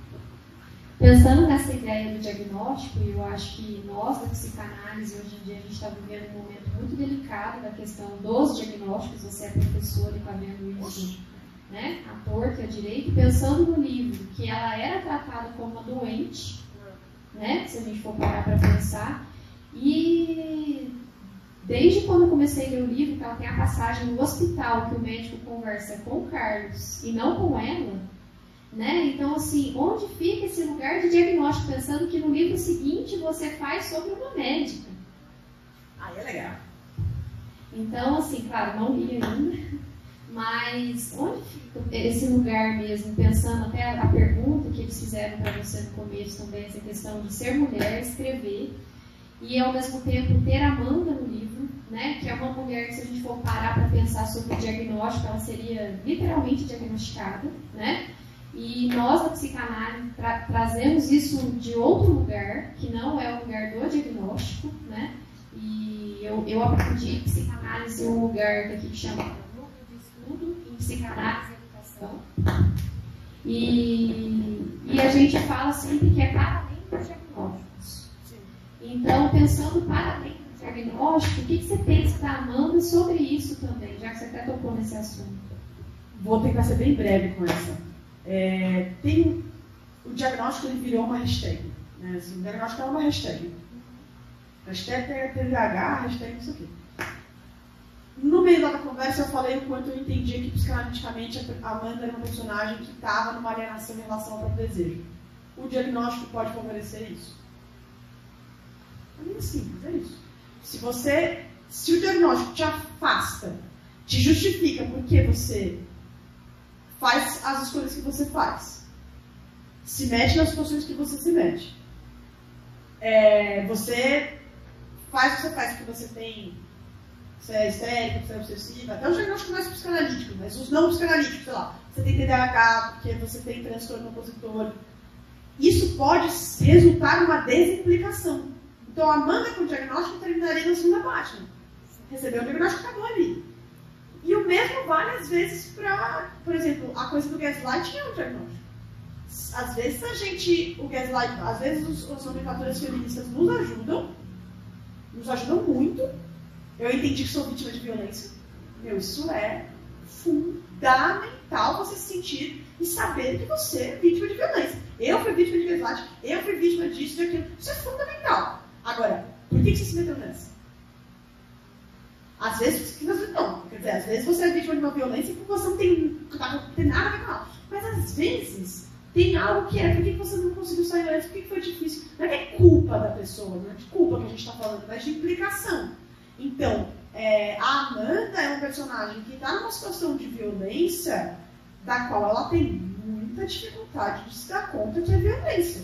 Pensando nessa ideia do diagnóstico, eu acho que nós, da psicanálise, hoje em dia, a gente está vivendo um momento muito delicado da questão dos diagnósticos. Você é professora e está vendo isso, né, à torta e à direita. Pensando no livro, que ela era tratada como uma doente, né, se a gente for parar para pensar. E desde quando eu comecei a ler o livro, que ela tem a passagem no hospital, que o médico conversa com o Carlos e não com ela, né? Então, assim, onde fica esse lugar de diagnóstico? Pensando que no livro seguinte você faz sobre uma médica. É legal. Então, assim, claro, não li ainda, mas onde fica esse lugar mesmo? Pensando até a pergunta que eles fizeram para você no começo também, essa questão de ser mulher, escrever, e ao mesmo tempo ter a Amanda no livro, né? Que é uma mulher que, se a gente for parar para pensar sobre o diagnóstico, ela seria literalmente diagnosticada, né? E nós, da psicanálise, trazemos isso de outro lugar, que não é o lugar do diagnóstico, né? E eu aprendi psicanálise em um lugar daqui que chama Núcleo de Estudo em Psicanálise e Educação. E a gente fala sempre que é para além dos diagnósticos. Então, pensando para além do diagnóstico, o que você pensa da Amanda sobre isso também, já que você até tocou nesse assunto? Vou tentar ser bem breve com essa. O diagnóstico ele virou uma hashtag. Né? Assim, o diagnóstico é uma hashtag. Hashtag TDAH, hashtag isso aqui. No meio da conversa eu falei o quanto eu entendia que psicanaliticamente a Amanda era uma personagem que estava numa alienação em relação ao próprio desejo. O diagnóstico pode favorecer isso. É muito simples, é isso. Se o diagnóstico te afasta, te justifica porque você faz as escolhas que você faz, se mete nas situações que você se mete, você faz o que você faz porque você é histérica, você é obsessiva, até os diagnósticos mais psicanalíticos, mas os não psicanalíticos, sei lá, você tem TDAH porque você tem transtorno opositor, isso pode resultar numa desimplicação. Então a Amanda com o diagnóstico terminaria no segunda página, recebeu o diagnóstico e acabou ali. E o mesmo vale, às vezes, para, por exemplo, a coisa do gaslighting é um diagnóstico. Às vezes às vezes as nomenclaturas feministas nos ajudam muito. Eu entendi que sou vítima de violência. Isso é fundamental você se sentir e saber que você é vítima de violência. Eu fui vítima de gaslighting, eu fui vítima disso e daquilo. Isso é fundamental. Agora, por que você se meteu nessa? Às vezes não. Quer dizer, às vezes você é vítima de uma violência que você não tem nada a ver com ela. Mas às vezes tem algo que por que você não conseguiu sair antes, por que foi difícil. Não é que é culpa da pessoa, não é de culpa que a gente está falando, mas de implicação. Então, a Amanda é um personagem que está numa situação de violência da qual ela tem muita dificuldade de se dar conta que é violência.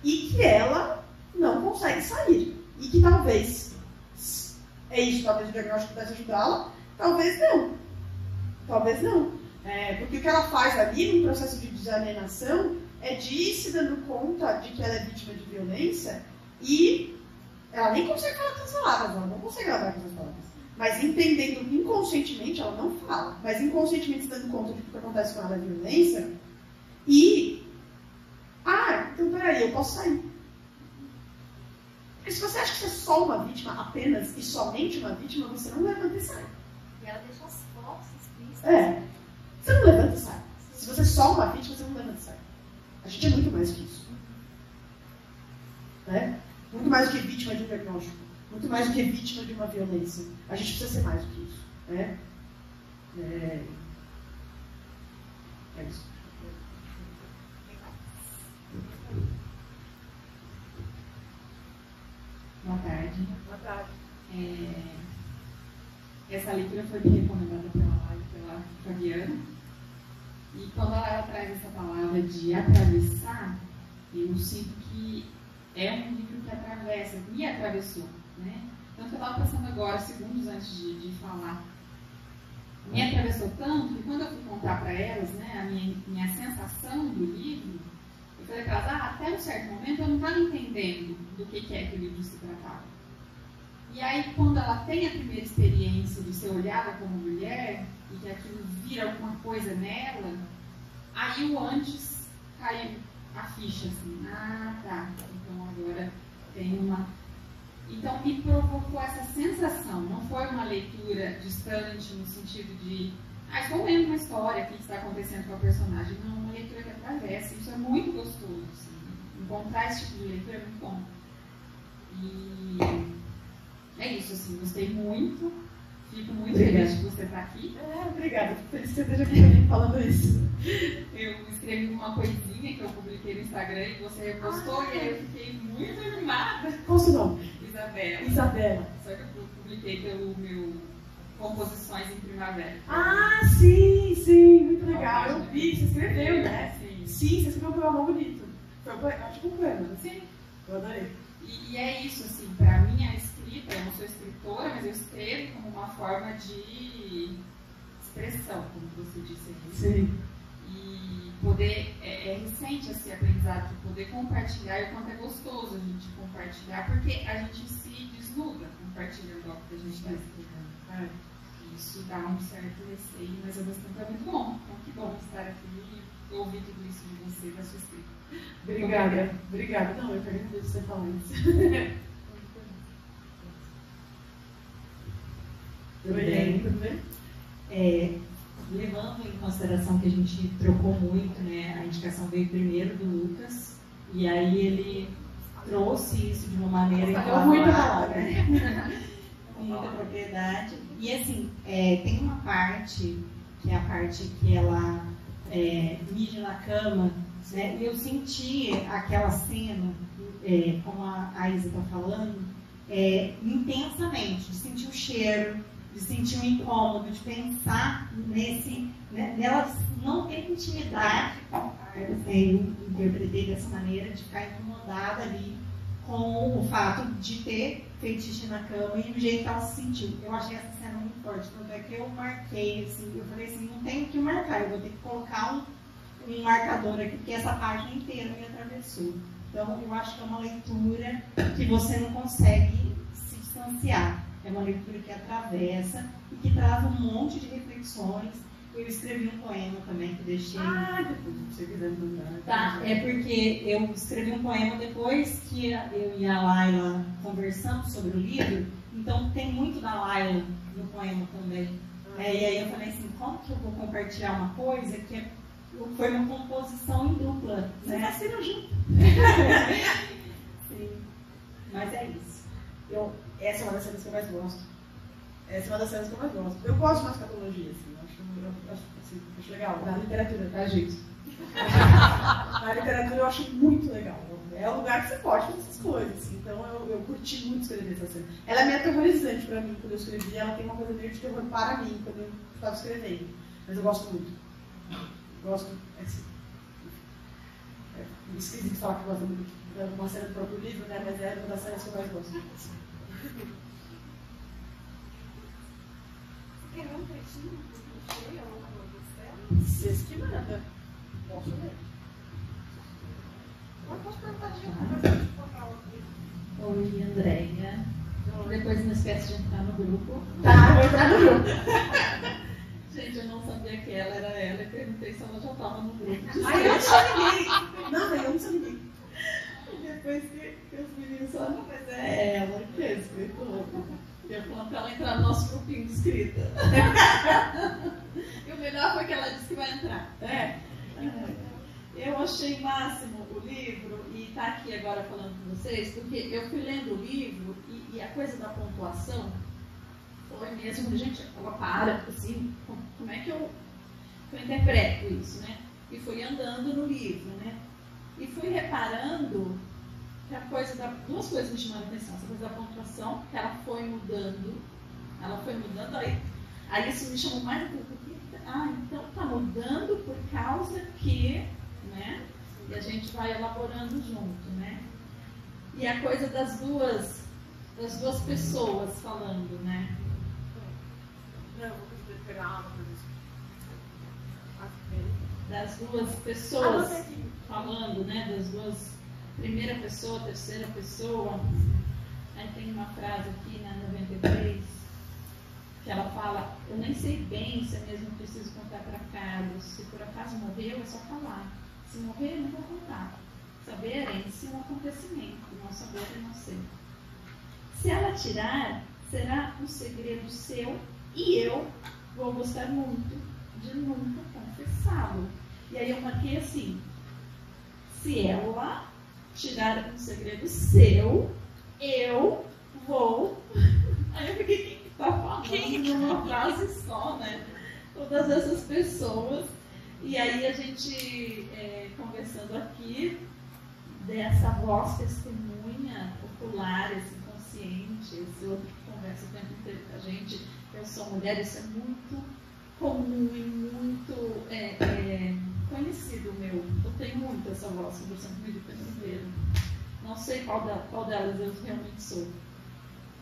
E que ela não consegue sair. E que talvez talvez o diagnóstico pudesse ajudá-la, talvez não. Porque o que ela faz ali no processo de desalienação é de ir se dando conta de que ela é vítima de violência e Ela nem consegue falar tantas palavras, ela não consegue falar tantas palavras. Mas entendendo inconscientemente, ela não fala. Mas inconscientemente se dando conta de que o que acontece com ela é violência. E... então peraí, eu posso sair. Porque se você acha que você é só uma vítima, apenas e somente uma vítima, você não levanta e sai. E ela deixa as fotos explícitas. Você não levanta e sai. Se você é só uma vítima, você não levanta e sai. A gente é muito mais que isso. Muito mais do que vítima de um diagnóstico. Muito mais do que vítima de uma violência. A gente precisa ser mais do que isso. É isso. Boa tarde. Boa tarde. Essa leitura foi me recomendada pela Fabiana. E quando ela traz essa palavra de atravessar, eu sinto que é um livro que atravessa, me atravessou, né? Tanto que eu estava pensando agora, segundos antes de falar, me atravessou tanto que quando eu fui contar para elas, né, a minha sensação do livro, eu falei para elas, até um certo momento eu não estava entendendo do que é que o livro se tratava. E aí, quando ela tem a primeira experiência de ser olhada como mulher, e que aquilo vira alguma coisa nela, aí o antes caiu a ficha, assim, tá, então agora tem uma... Então me provocou essa sensação, não foi uma leitura distante no sentido de estou lendo uma história, o que está acontecendo com a personagem, não, uma leitura que atravessa, isso é muito gostoso, assim, encontrar esse tipo de leitura é muito bom. E é isso, assim, gostei muito, fico muito feliz de você estar aqui. Obrigada, fico feliz que você esteja aqui falando isso. Eu escrevi uma coisinha que eu publiquei no Instagram e você repostou e aí eu fiquei muito animada. Qual o seu nome? Isabela. Só que eu publiquei pelo meu Composições em Primavera. Sim, muito legal. Eu vi, você escreveu, né? Sim, você escreveu um poema bonito. Foi um poema, né? Sim. Eu adorei. E é isso, assim, para mim a escrita, eu não sou escritora, mas eu escrevo como uma forma de expressão, como você disse aqui. Sim. E poder, é recente esse aprendizado de poder compartilhar, e o quanto é gostoso a gente compartilhar, porque a gente se desnuda compartilhando o que a gente está escrevendo. Isso dá um certo receio, mas ao mesmo tempo é muito bom. Então, que bom estar aqui e ouvir tudo isso de você, da sua escrita. Obrigada. Não, eu agradeço você falar isso. Tudo bem? Levando em consideração que a gente trocou muito, né? A indicação veio primeiro do Lucas, e aí ele trouxe isso de uma maneira com muita propriedade. E assim, tem uma parte, que é a parte que ela mija na cama, né? E eu senti aquela cena, como a Isa está falando, intensamente, de sentir o cheiro, de sentir um incômodo, de pensar nela não ter intimidade, eu interpretei dessa maneira, de ficar incomodada ali com o fato de ter feito xixi na cama e o jeito que ela se sentiu. Eu achei essa cena muito forte, tanto é que eu marquei, assim, eu falei assim, não tenho o que marcar, eu vou ter que colocar um marcador aqui, porque essa página inteira me atravessou. Então, eu acho que é uma leitura que você não consegue se distanciar. É uma leitura que atravessa e que traz um monte de reflexões. Eu escrevi um poema também que deixei. Depois, se você quiser mandar. Tá, é porque eu escrevi um poema depois que eu e a Laila conversamos sobre o livro, então tem muito da Laila no poema também. E aí eu falei assim, como que eu vou compartilhar uma coisa que foi uma composição em dupla, né? Vocês nasceram juntos. Sim, mas é isso. Essa é uma das cenas que eu mais gosto. Eu gosto mais de escatologia, assim. Acho legal. Na literatura, tá, gente? Na literatura eu acho muito legal. É o lugar que você pode fazer essas coisas. Assim. Então eu curti muito escrever essa cena. Ela é meio aterrorizante pra mim quando eu escrevi. Ela tem uma coisa meio de terror para mim quando eu estava escrevendo. Mas eu gosto muito. Gosto. É esquisito falar que eu gosto muito de uma cena do próprio livro, né? Mas é uma das cenas que eu mais gosto. Quer um trechinho do clichê ou alguma coisa? Vocês que mandam. Posso ler? Mas posso perguntar de uma coisa de colocar o livro? Oi, Andréia. Depois não esquece de entrar no grupo. Tá, vou entrar no grupo. Gente, eu não sabia que ela era ela e perguntei se ela já estava no grupo. Aí eu não sou ninguém. Não, eu não sou ninguém. E depois que os meninos falaram, não, mas é ela que é escritora. Eu falei para ela entrar no nosso grupinho de escrita. E o melhor foi que ela disse que vai entrar. Eu achei máximo o livro e está aqui agora falando com vocês, porque eu fui lendo o livro e a coisa da pontuação foi mesmo, gente, ela para, assim, como é que eu interpreto isso, né? E fui andando no livro, né? E fui reparando que duas coisas me chamaram a atenção. Essa coisa da pontuação, que ela foi mudando, aí isso me chamou mais atenção, porque, então tá mudando por causa que, né? E a gente vai elaborando junto, né? E a coisa das duas pessoas falando, né? Não, vou pegar água pra isso. Das duas pessoas falando, né? Das duas, primeira pessoa, terceira pessoa. Aí tem uma frase aqui na 93 que ela fala: eu nem sei bem se é mesmo preciso contar para Carlos. Se por acaso morreu, é só falar. Se morrer, não vou contar. Saber é em si um acontecimento, não saber é não ser. Se ela tirar, será um segredo seu e eu vou gostar muito de nunca confessá-lo. E aí eu marquei assim: se ela tirar um segredo seu, eu vou. Aí eu fiquei, quem que tá falando numa frase só, né? Todas essas pessoas. E aí a gente, conversando aqui, dessa voz testemunha popular, esse inconsciente, esse outro que conversa o tempo inteiro com a gente, eu sou mulher, isso é muito comum e muito conhecido meu. Eu tenho muito essa voz conversando comigo o tempo inteiro. Não sei qual delas eu realmente sou.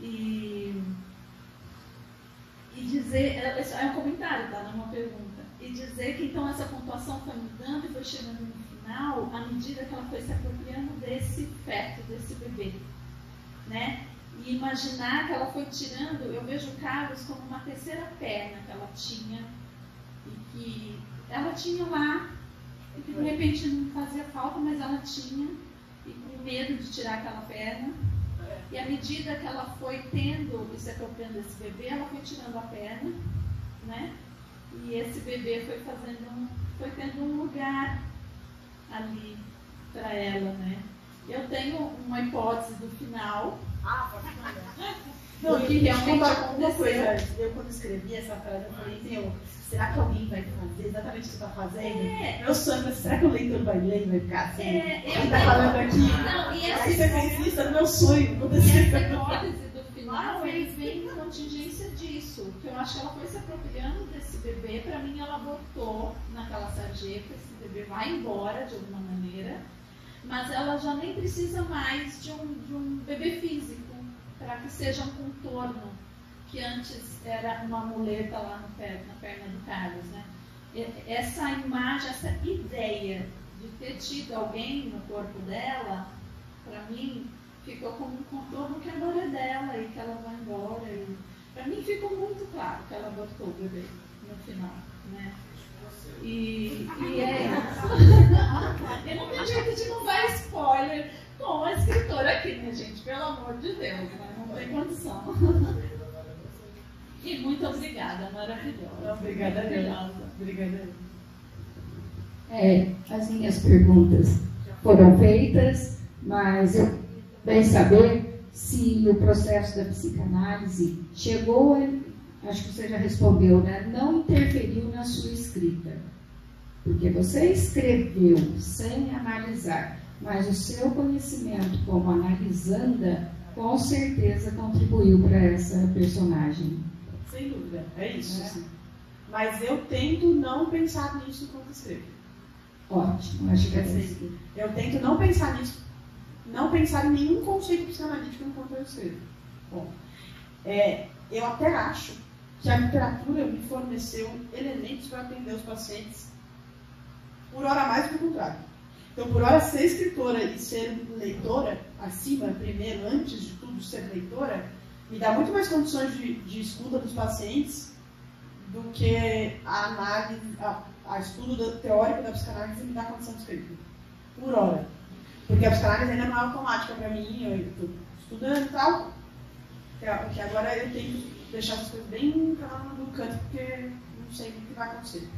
E dizer, é um comentário, tá? Não é uma pergunta. E dizer que então essa pontuação foi mudando e foi chegando no final à medida que ela foi se apropriando desse feto, desse bebê, né? E imaginar que ela foi tirando, eu vejo o Carlos como uma terceira perna que ela tinha e que ela tinha lá e que de repente não fazia falta, mas ela tinha, e com medo de tirar aquela perna. E à medida que ela foi tendo e se apropriando desse bebê, ela foi tirando a perna, né? E esse bebê foi tendo um lugar ali para ela, né? Eu tenho uma hipótese do final. Não, que realmente uma coisa, eu quando escrevi essa frase, eu falei, será que alguém vai fazer exatamente o que você está fazendo? Meu sonho é, será que o leitor vai ler e vai ficar assim? Ele está falando aqui. Não, e aí você fez isso, era meu sonho. Essa hipótese do final, ele vem em contingência disso, que eu acho que ela foi se apropriando desse bebê, para mim ela botou naquela sarjeta, esse bebê vai embora de alguma maneira, mas ela já nem precisa mais de um bebê físico, para que seja um contorno, que antes era uma muleta lá na perna do Carlos, né? Essa imagem, essa ideia de ter tido alguém no corpo dela, para mim, ficou como um contorno que agora é dela e que ela vai embora. Para mim ficou muito claro que ela abortou o bebê no final, né? E é isso. Eu não tenho jeito de não dar spoiler com a escritora aqui, né, gente? Pelo amor de Deus, né? Não tem condição. E muito obrigada, maravilhosa. Obrigada, maravilhosa. Obrigada. As minhas perguntas foram feitas, mas eu quero saber se o processo da psicanálise chegou, acho que você já respondeu, né? Não interferiu na sua escrita. Porque você escreveu sem analisar, mas o seu conhecimento como analisanda com certeza contribuiu para essa personagem. Sem dúvida, é isso. Sim. Mas eu tento não pensar nisso quando escrevo. Ótimo, acho que é assim. Eu tento não pensar nisso, não pensar em nenhum conceito psicanalítico enquanto eu escrevo. Bom, eu até acho que a literatura me forneceu elementos para atender os pacientes por hora mais do que o contrário. Então, por hora, ser escritora e ser leitora, acima, primeiro, antes de tudo, ser leitora, me dá muito mais condições de escuta dos pacientes do que a análise, a estudo teórico da psicanálise me dá condição de escrever. Por hora. Porque a psicanálise ainda não é automática para mim, eu estou estudando e tal, porque agora eu tenho que deixar as coisas bem para lá no canto, porque não sei o que vai acontecer.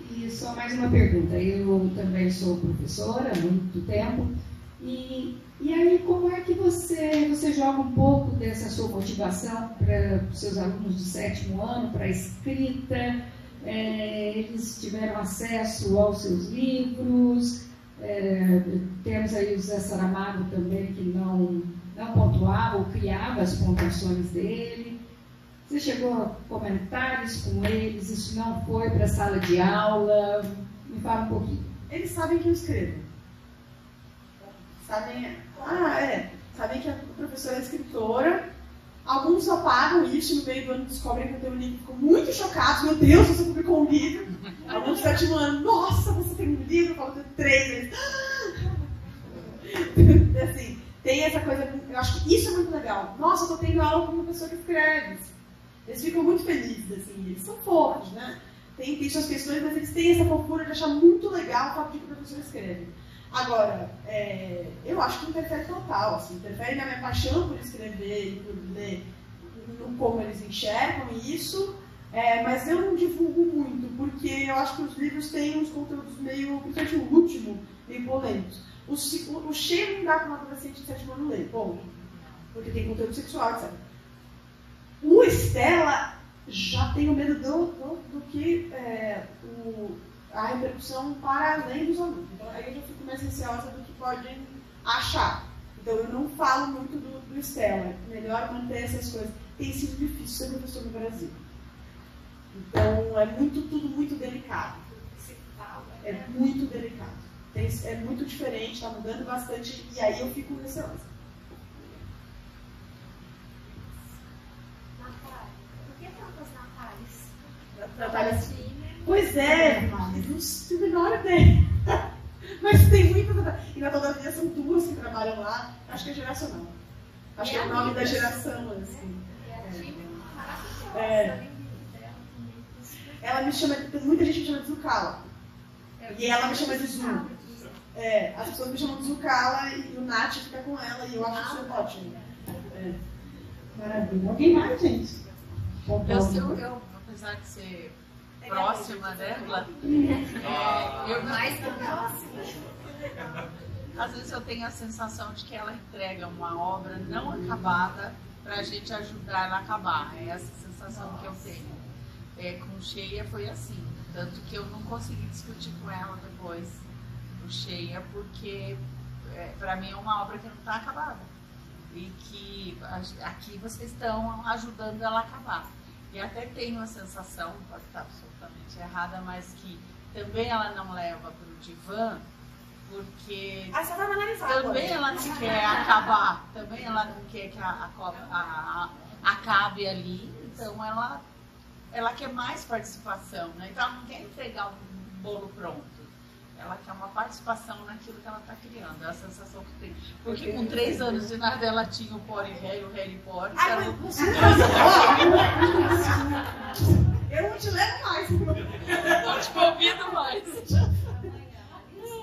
E só mais uma pergunta. Eu também sou professora há muito tempo. E aí, como é que você joga um pouco dessa sua motivação para os seus alunos do 7º ano, para a escrita? Eles tiveram acesso aos seus livros? Temos aí o Zé Saramago também, que não pontuava ou criava as pontuações dele. Você chegou a comentários com eles? Isso não foi para a sala de aula? Me fala um pouquinho. Eles sabem que eu escrevo. Sabem que a professora é escritora. Alguns só pagam isso no meio do ano, descobrem que eu tenho um livro, ficam muito chocados. Meu Deus, você publicou um livro. Alguns do 7º ano, nossa, você tem um livro, eu falo, tenho 3. Assim, tem essa coisa, eu acho que isso é muito legal. Nossa, eu estou tendo aula com uma pessoa que escreve. Eles ficam muito felizes, assim, eles são fofos, né? Tem suas questões, mas eles têm essa fofura de achar muito legal o fato de que o professor escreve. Agora, eu acho que interfere total, assim, interfere na minha paixão por escrever e por ler, no como eles enxergam isso, mas eu não divulgo muito, porque eu acho que os livros têm uns conteúdos meio, principalmente o último, meio polêmicos. O cheio não dá para uma adolescente de 7º ano ler, bom, porque tem conteúdo sexual, etc. O Estela já tenho medo do que a repercussão para além dos alunos. Então, aí eu já fico mais receosa do que podem achar. Então, eu não falo muito do Estela. Melhor manter essas coisas. Tem sido difícil ser professor no Brasil. Então, é tudo muito delicado. É muito delicado. É muito diferente, está mudando bastante, e aí eu fico receosa. Natália, pois é, não tenho a menor ideia. Mas tem muita. E na Todavia são 2 que trabalham lá. Acho que é geracional. Acho que é o nome da geração, assim. Ela me chama. Muita gente me chama de Zucala. E ela me chama de Zu. As pessoas me chamam de Zucala e o Nath fica com ela e eu acho isso ótimo. Maravilha. Alguém mais, gente? Eu apesar de ser próxima dela, eu mais próxima. Às vezes eu tenho a sensação de que ela entrega uma obra não acabada para a gente ajudar ela a acabar. É essa sensação que eu tenho. Com Cheia foi assim, tanto que eu não consegui discutir com ela depois do Cheia, porque para mim é uma obra que não está acabada e que aqui vocês estão ajudando ela a acabar. E até tenho a sensação, pode estar absolutamente errada, mas que também ela não leva para o divã, porque também ela não quer acabar, também ela não quer que acabe ali, então ela quer mais participação, né? Então ela não quer entregar um bolo pronto, ela quer uma participação naquilo que ela está criando, é a sensação que tem. Porque com 3 anos de idade ela tinha o Pori Rei, o Harry Potter. Eu não te levo mais. Não te convido mais.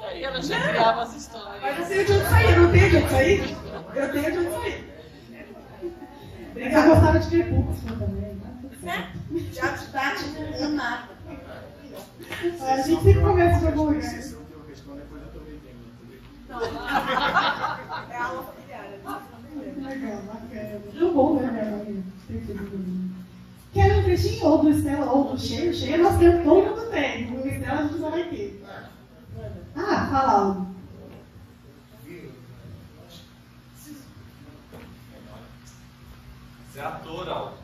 Aí ela já criava as histórias. Mas eu tenho de onde sair, não tenho de onde sair? Eu tenho de onde sair. Eu gostava de ver poucos também, tá? Já te dá de nada. A gente sempre começa de algum lugar. É a aula familiar. Legal, bacana. Muito bom, né, Quer um trechinho ou do Estela ou do Cheia? Cheia nós temos, todo mundo tem. O Estela a gente só vai ter. Fala algo. Você é ator, Aldo.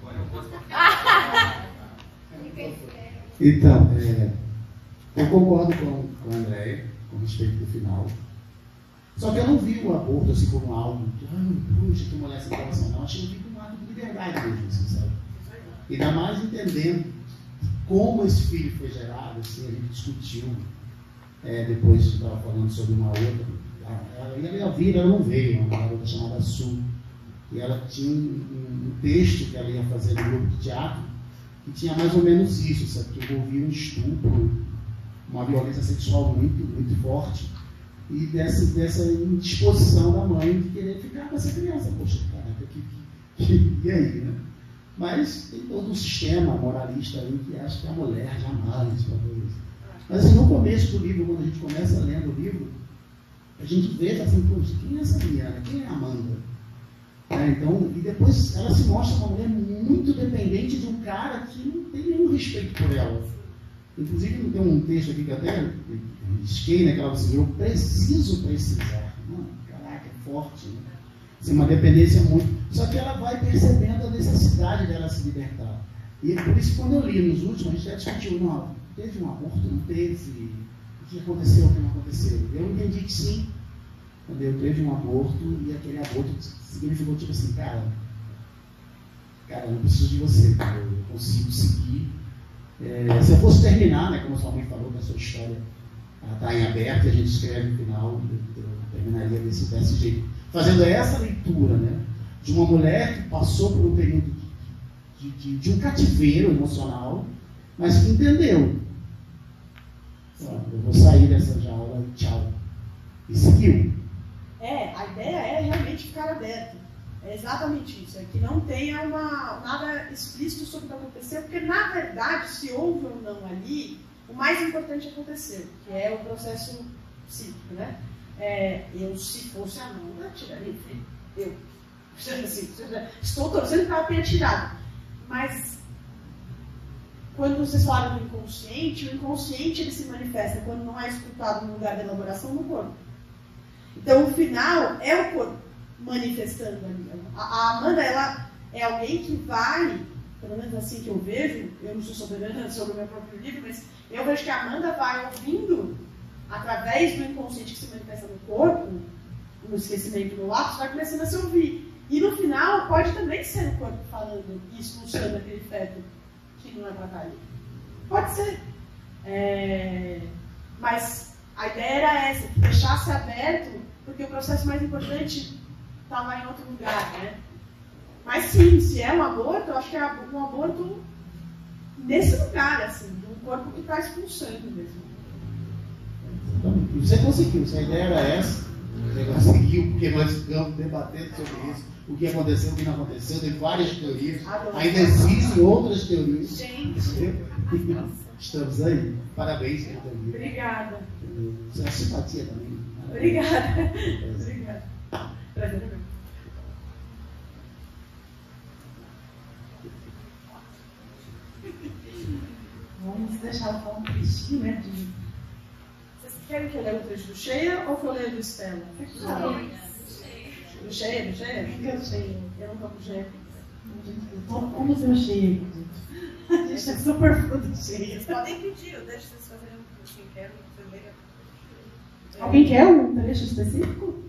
Então, eu concordo com a Andréia, com respeito do final. Só que eu não vi o aborto assim como algo que, puxa, que mulher sem coração, não. Achei que um ato de liberdade mesmo, assim, sabe? Ainda mais entendendo como esse filho foi gerado, assim, a gente discutiu depois estava falando sobre uma outra. Ela vir, ela não veio, uma garota chamada Su. E ela tinha um texto que ela ia fazer no grupo de teatro, que tinha mais ou menos isso, sabe? Que envolvia um estupro, uma violência sexual muito, muito forte, e dessa indisposição da mãe de querer ficar com essa criança. Poxa, caraca, e aí, né? Mas tem todo um sistema moralista aí que acha que a mulher jamais fazer isso. Mas assim, no começo do livro, quando a gente começa lendo o livro, a gente vê assim, poxa, quem é essa menina? Quem é a Amanda? Então, e depois ela se mostra uma mulher muito dependente de um cara que não tem nenhum respeito por ela. Inclusive, tem um texto aqui que até risquei, né, que ela disse, eu preciso precisar. Caraca, é forte, né? Assim, uma dependência muito... Só que ela vai percebendo a necessidade dela se libertar. E por isso, quando eu li nos últimos, a gente já discutiu, não, teve um aborto, não teve, o que aconteceu, o que não aconteceu. Eu entendi que sim, quando eu teve um aborto, e aquele aborto significou tipo assim, cara, eu não preciso de você, eu consigo seguir. Se eu fosse terminar, né, como a sua mãe falou, que a sua história está em aberto, e a gente escreve no final, eu terminaria desse jeito. Fazendo essa leitura, né, de uma mulher que passou por um período de um cativeiro emocional, mas que entendeu. Eu vou sair dessa jaula e tchau. E seguiu. A ideia é realmente ficar aberto. É exatamente isso. É que não tenha nada explícito sobre o que aconteceu, porque, na verdade, se houve ou não ali, o mais importante aconteceu, que é o processo psíquico, né? Se fosse a Amanda, tiraria. Estou torcendo que ela tenha tirado. Mas, quando vocês falaram do inconsciente, o inconsciente ele se manifesta quando não é escutado no lugar da elaboração no corpo. Então, o final é o corpo manifestando ali. A Amanda, ela é alguém que vai, pelo menos assim que eu vejo, eu não sou soberana sobre o meu próprio livro, mas eu vejo que a Amanda vai ouvindo, através do inconsciente que se manifesta no corpo, no esquecimento do lápis, vai começando a se ouvir. E no final, pode também ser o corpo falando e expulsando aquele feto que não é para estar ali. Pode ser. Mas a ideia era essa, que deixasse aberto, porque o processo mais importante estava em outro lugar, né? Mas sim, se é um aborto, eu acho que é um aborto nesse lugar, assim, de um corpo que está expulsando mesmo. E você conseguiu, se a ideia era essa, você conseguiu, porque nós ficamos debatendo sobre isso, o que aconteceu, o que não aconteceu, tem várias teorias, ainda existem outras teorias. Gente! Estamos aí. Parabéns pela teoria. Obrigada. Você é simpatia também. Obrigada. Obrigada. Prazer. Vamos deixar ela falar um trechinho, né? Vocês querem que eu leia o trecho do Cheia ou que eu leia do Estela? Do Cheia? Do Cheia? Do Cheia. Eu não toco Cheia. Como seu Cheia? A gente é super fã do Cheia. Vocês podem pedir, eu deixo vocês fazerem o que vocês querem, que você leia. Alguém quer um trecho específico?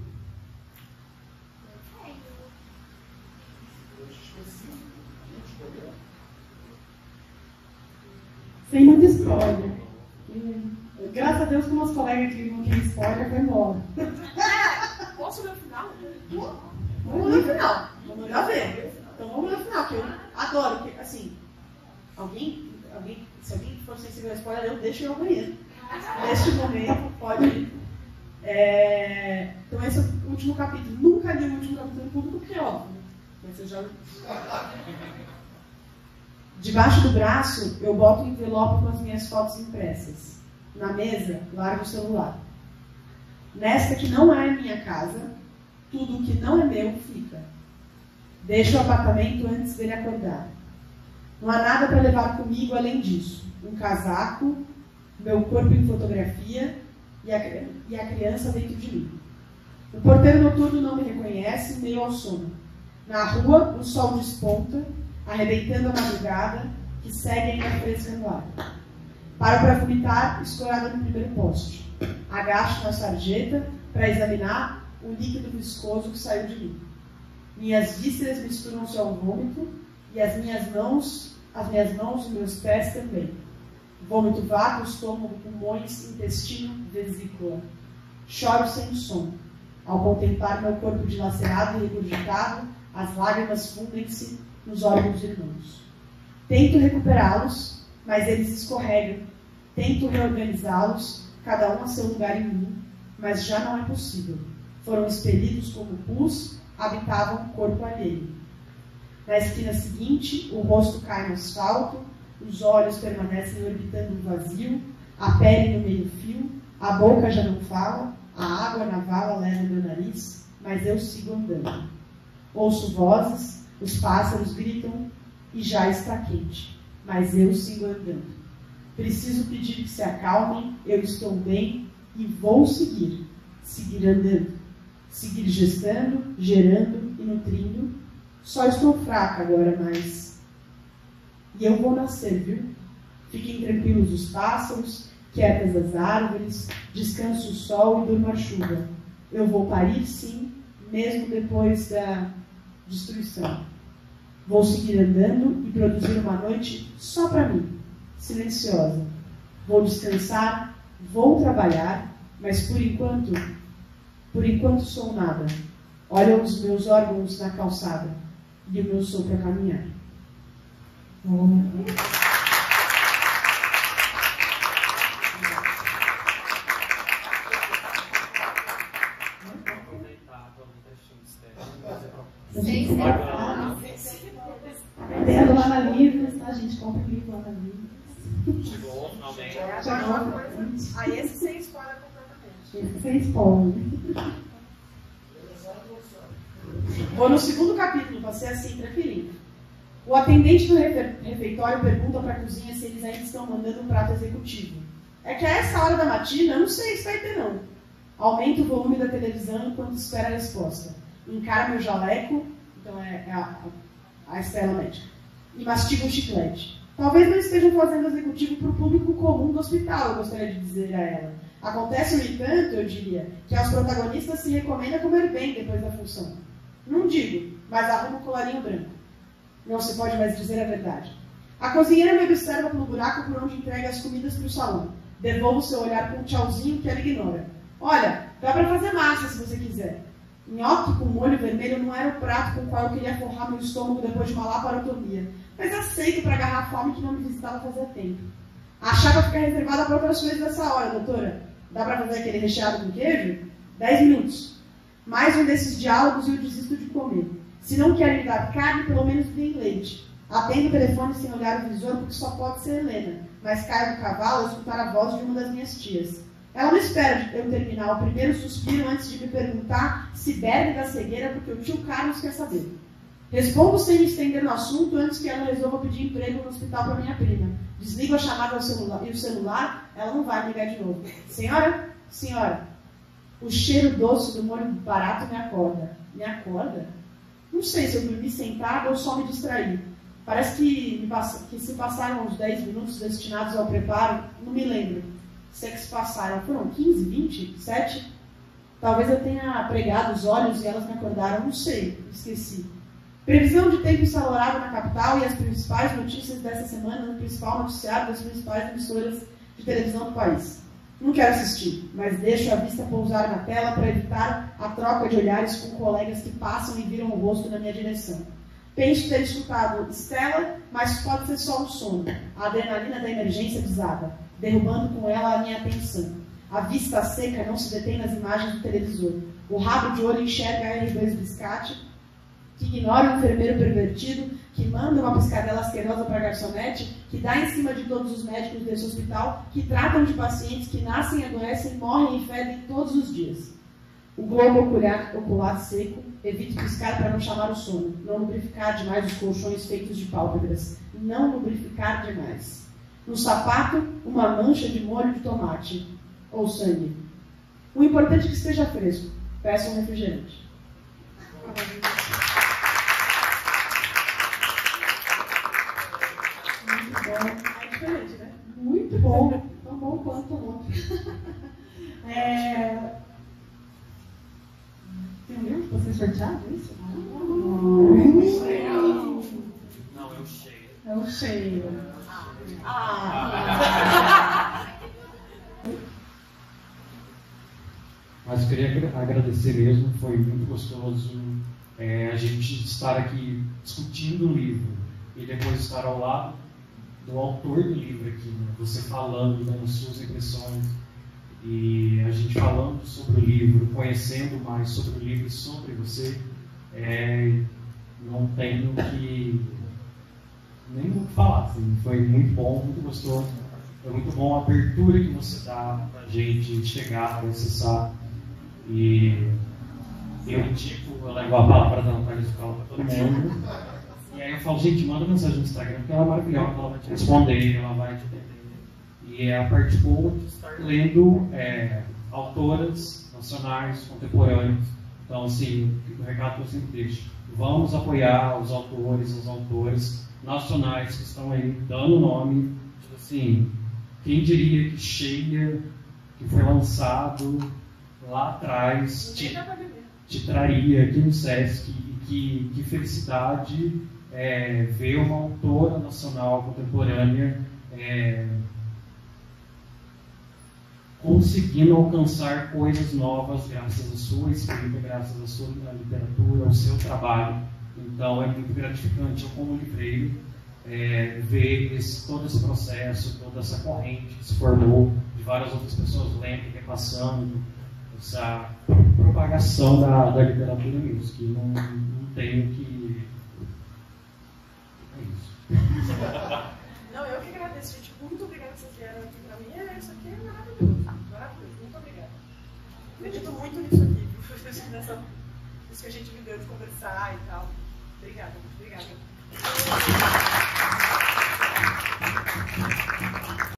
Sem muito spoiler. Graças a Deus que meus colegas que não tinham spoiler foi embora. Posso ler o final? Vamos ler o final. Vamos já ver. Então vamos ler o final, que eu adoro. Porque, assim, se alguém for sensível a spoiler, eu deixo eu amanhã. Neste momento, pode ir. Então esse é o último capítulo. Nunca li o último capítulo em público, porque é óbvio. Mas eu já... Debaixo do braço, eu boto um envelope com as minhas fotos impressas. Na mesa, largo o celular. Nesta que não é minha casa, tudo que não é meu fica. Deixo o apartamento antes dele acordar. Não há nada para levar comigo além disso. Um casaco, meu corpo em fotografia e a criança dentro de mim. O porteiro noturno não me reconhece, meio ao sono. Na rua, o sol desponta, arrebentando a madrugada, que segue ainda fresca no ar. Paro para vomitar, escorada no primeiro poste. Agacho na sarjeta para examinar o líquido viscoso que saiu de mim. Minhas vísceras misturam-se ao vômito e as minhas mãos e meus pés também. Vômito, vácuo, estômago, pulmões, intestino, vesícula. Choro sem som. Ao contemplar meu corpo dilacerado e regurgitado, as lágrimas fundem-se nos órgãos irmãos. Tento recuperá-los, mas eles escorregam. Tento reorganizá-los, cada um a seu lugar em mim, mas já não é possível. Foram expelidos como pus, habitavam o corpo alheio. Na esquina seguinte, o rosto cai no asfalto, os olhos permanecem orbitando o vazio, a pele no meio-fio, a boca já não fala, a água na vala leva meu nariz, mas eu sigo andando. Ouço vozes, os pássaros gritam e já está quente, mas eu sigo andando. Preciso pedir que se acalmem, eu estou bem e vou seguir andando, seguir gestando, gerando e nutrindo. Só estou fraca agora, mas... E eu vou nascer, viu? Fiquem tranquilos os pássaros, quietas as árvores, descanse o sol e durma a chuva. Eu vou parir, sim, mesmo depois da destruição. Vou seguir andando e produzir uma noite só para mim, silenciosa. Vou descansar, vou trabalhar, mas por enquanto sou nada. Olham os meus órgãos na calçada e o meu sou para caminhar. Tendo lá na Livros, tá, gente? Compra o livro lá na Livros. Chegou, finalmente. Aí esse sem spoiler completamente. Esse sem spoiler. Vou no segundo capítulo, passei assim, tranquilinho. O atendente do refeitório pergunta para a cozinha se eles ainda estão mandando um prato executivo. É que a essa hora da matina, eu não sei se vai ter não. Aumento o volume da televisão enquanto espera a resposta. Encara meu jaleco, então a Estela médica, e mastiga um chiclete. Talvez não estejam fazendo executivo para o público comum do hospital, eu gostaria de dizer a ela. Acontece, no entanto, eu diria, que aos protagonistas se recomenda comer bem depois da função. Não digo, mas arruma o colarinho branco. Não se pode mais dizer a verdade. A cozinheira me observa pelo buraco por onde entrega as comidas para o salão. Devolvo seu olhar com um tchauzinho que ela ignora. Olha, dá para fazer massa se você quiser. Nhoque com molho vermelho não era o prato com o qual eu queria forrar meu estômago depois de uma laparotomia, mas aceito para agarrar a fome que não me visitava fazia tempo. A chapa fica reservada para outras coisas dessa hora, doutora. Dá para fazer aquele recheado com queijo? 10 minutos. Mais um desses diálogos e eu desisto de comer. Se não querem me dar carne, pelo menos deem leite. Atendo o telefone sem olhar o visor, porque só pode ser Helena, mas caio do cavalo ao escutar a voz de uma das minhas tias. Ela não espera eu terminar o primeiro suspiro antes de me perguntar se bebe da cegueira, porque o tio Carlos quer saber. Respondo sem me estender no assunto antes que ela resolva pedir emprego no hospital para minha prima. Desligo a chamada ao celular, e o celular, ela não vai ligar de novo. Senhora, o cheiro doce do molho barato me acorda. Me acorda? Não sei se eu dormi sentada ou só me distraí. Parece que se passaram uns 10 minutos destinados ao preparo, não me lembro. Se é que se passaram, foram 15, 20, 7? Talvez eu tenha pregado os olhos e elas me acordaram, não sei, esqueci. Previsão de tempo ensolarado na capital e as principais notícias dessa semana no principal noticiário das principais emissoras de televisão do país. Não quero assistir, mas deixo a vista pousar na tela para evitar a troca de olhares com colegas que passam e viram o rosto na minha direção. Penso ter escutado Estela, mas pode ser só um sono. A adrenalina da emergência desaba, derrubando com ela a minha atenção. A vista seca não se detém nas imagens do televisor. O rabo de olho enxerga a R2 Biscate, que ignora o enfermeiro pervertido, que manda uma piscadela asquerosa para a garçonete, que dá em cima de todos os médicos desse hospital, que tratam de pacientes que nascem, adoecem, morrem e fedem todos os dias. O globo ocular seco, evite piscar para não chamar o sono, não lubrificar demais os colchões feitos de pálpebras, não lubrificar demais. No sapato, uma mancha de molho de tomate, ou sangue. O importante é que esteja fresco. Peça um refrigerante. É diferente, né? Muito bom. Tão bom quanto o outro. Tem um livro para ser sorteado, é isso? Não, é o cheiro. É o cheiro. Mas eu queria agradecer mesmo, foi muito gostoso a gente estar aqui discutindo o livro e depois estar ao lado do autor do livro aqui, né? Você falando, dando suas impressões e a gente falando sobre o livro, conhecendo mais sobre o livro e sobre você. Não tenho que nem o que falar, assim. Foi muito bom, muito gostoso. Foi muito bom a abertura que você dá pra gente chegar, para acessar. E eu indico, eu levo a palavra da Natália Escola para todo mundo. E aí eu falo, gente, manda mensagem no Instagram, porque ela é maravilhosa, ela vai te responder, ela vai te entender. E é a parte boa de estar lendo autoras nacionais, contemporâneas. Então, assim, o recado que eu sempre deixo. Vamos apoiar os autores, as autoras nacionais que estão aí dando nome. Tipo assim, quem diria que Cheia, que foi lançado lá atrás, te traria aqui no Sesc. Que felicidade ver uma autora nacional contemporânea conseguindo alcançar coisas novas graças à sua escrita, graças à sua literatura, ao seu trabalho. Então é muito gratificante eu, como livreiro, ver todo esse processo, toda essa corrente que se formou, de várias outras pessoas lendo e repassando, essa propagação da literatura mesmo, que não tenho que... É isso. Não, eu que agradeço, gente. Muito obrigada por vocês vieram aqui pra mim. Isso aqui é maravilhoso. Maravilhoso. Muito obrigada. Acredito muito nisso aqui. Isso que a gente viveu de conversar e tal. Obrigada. Obrigada.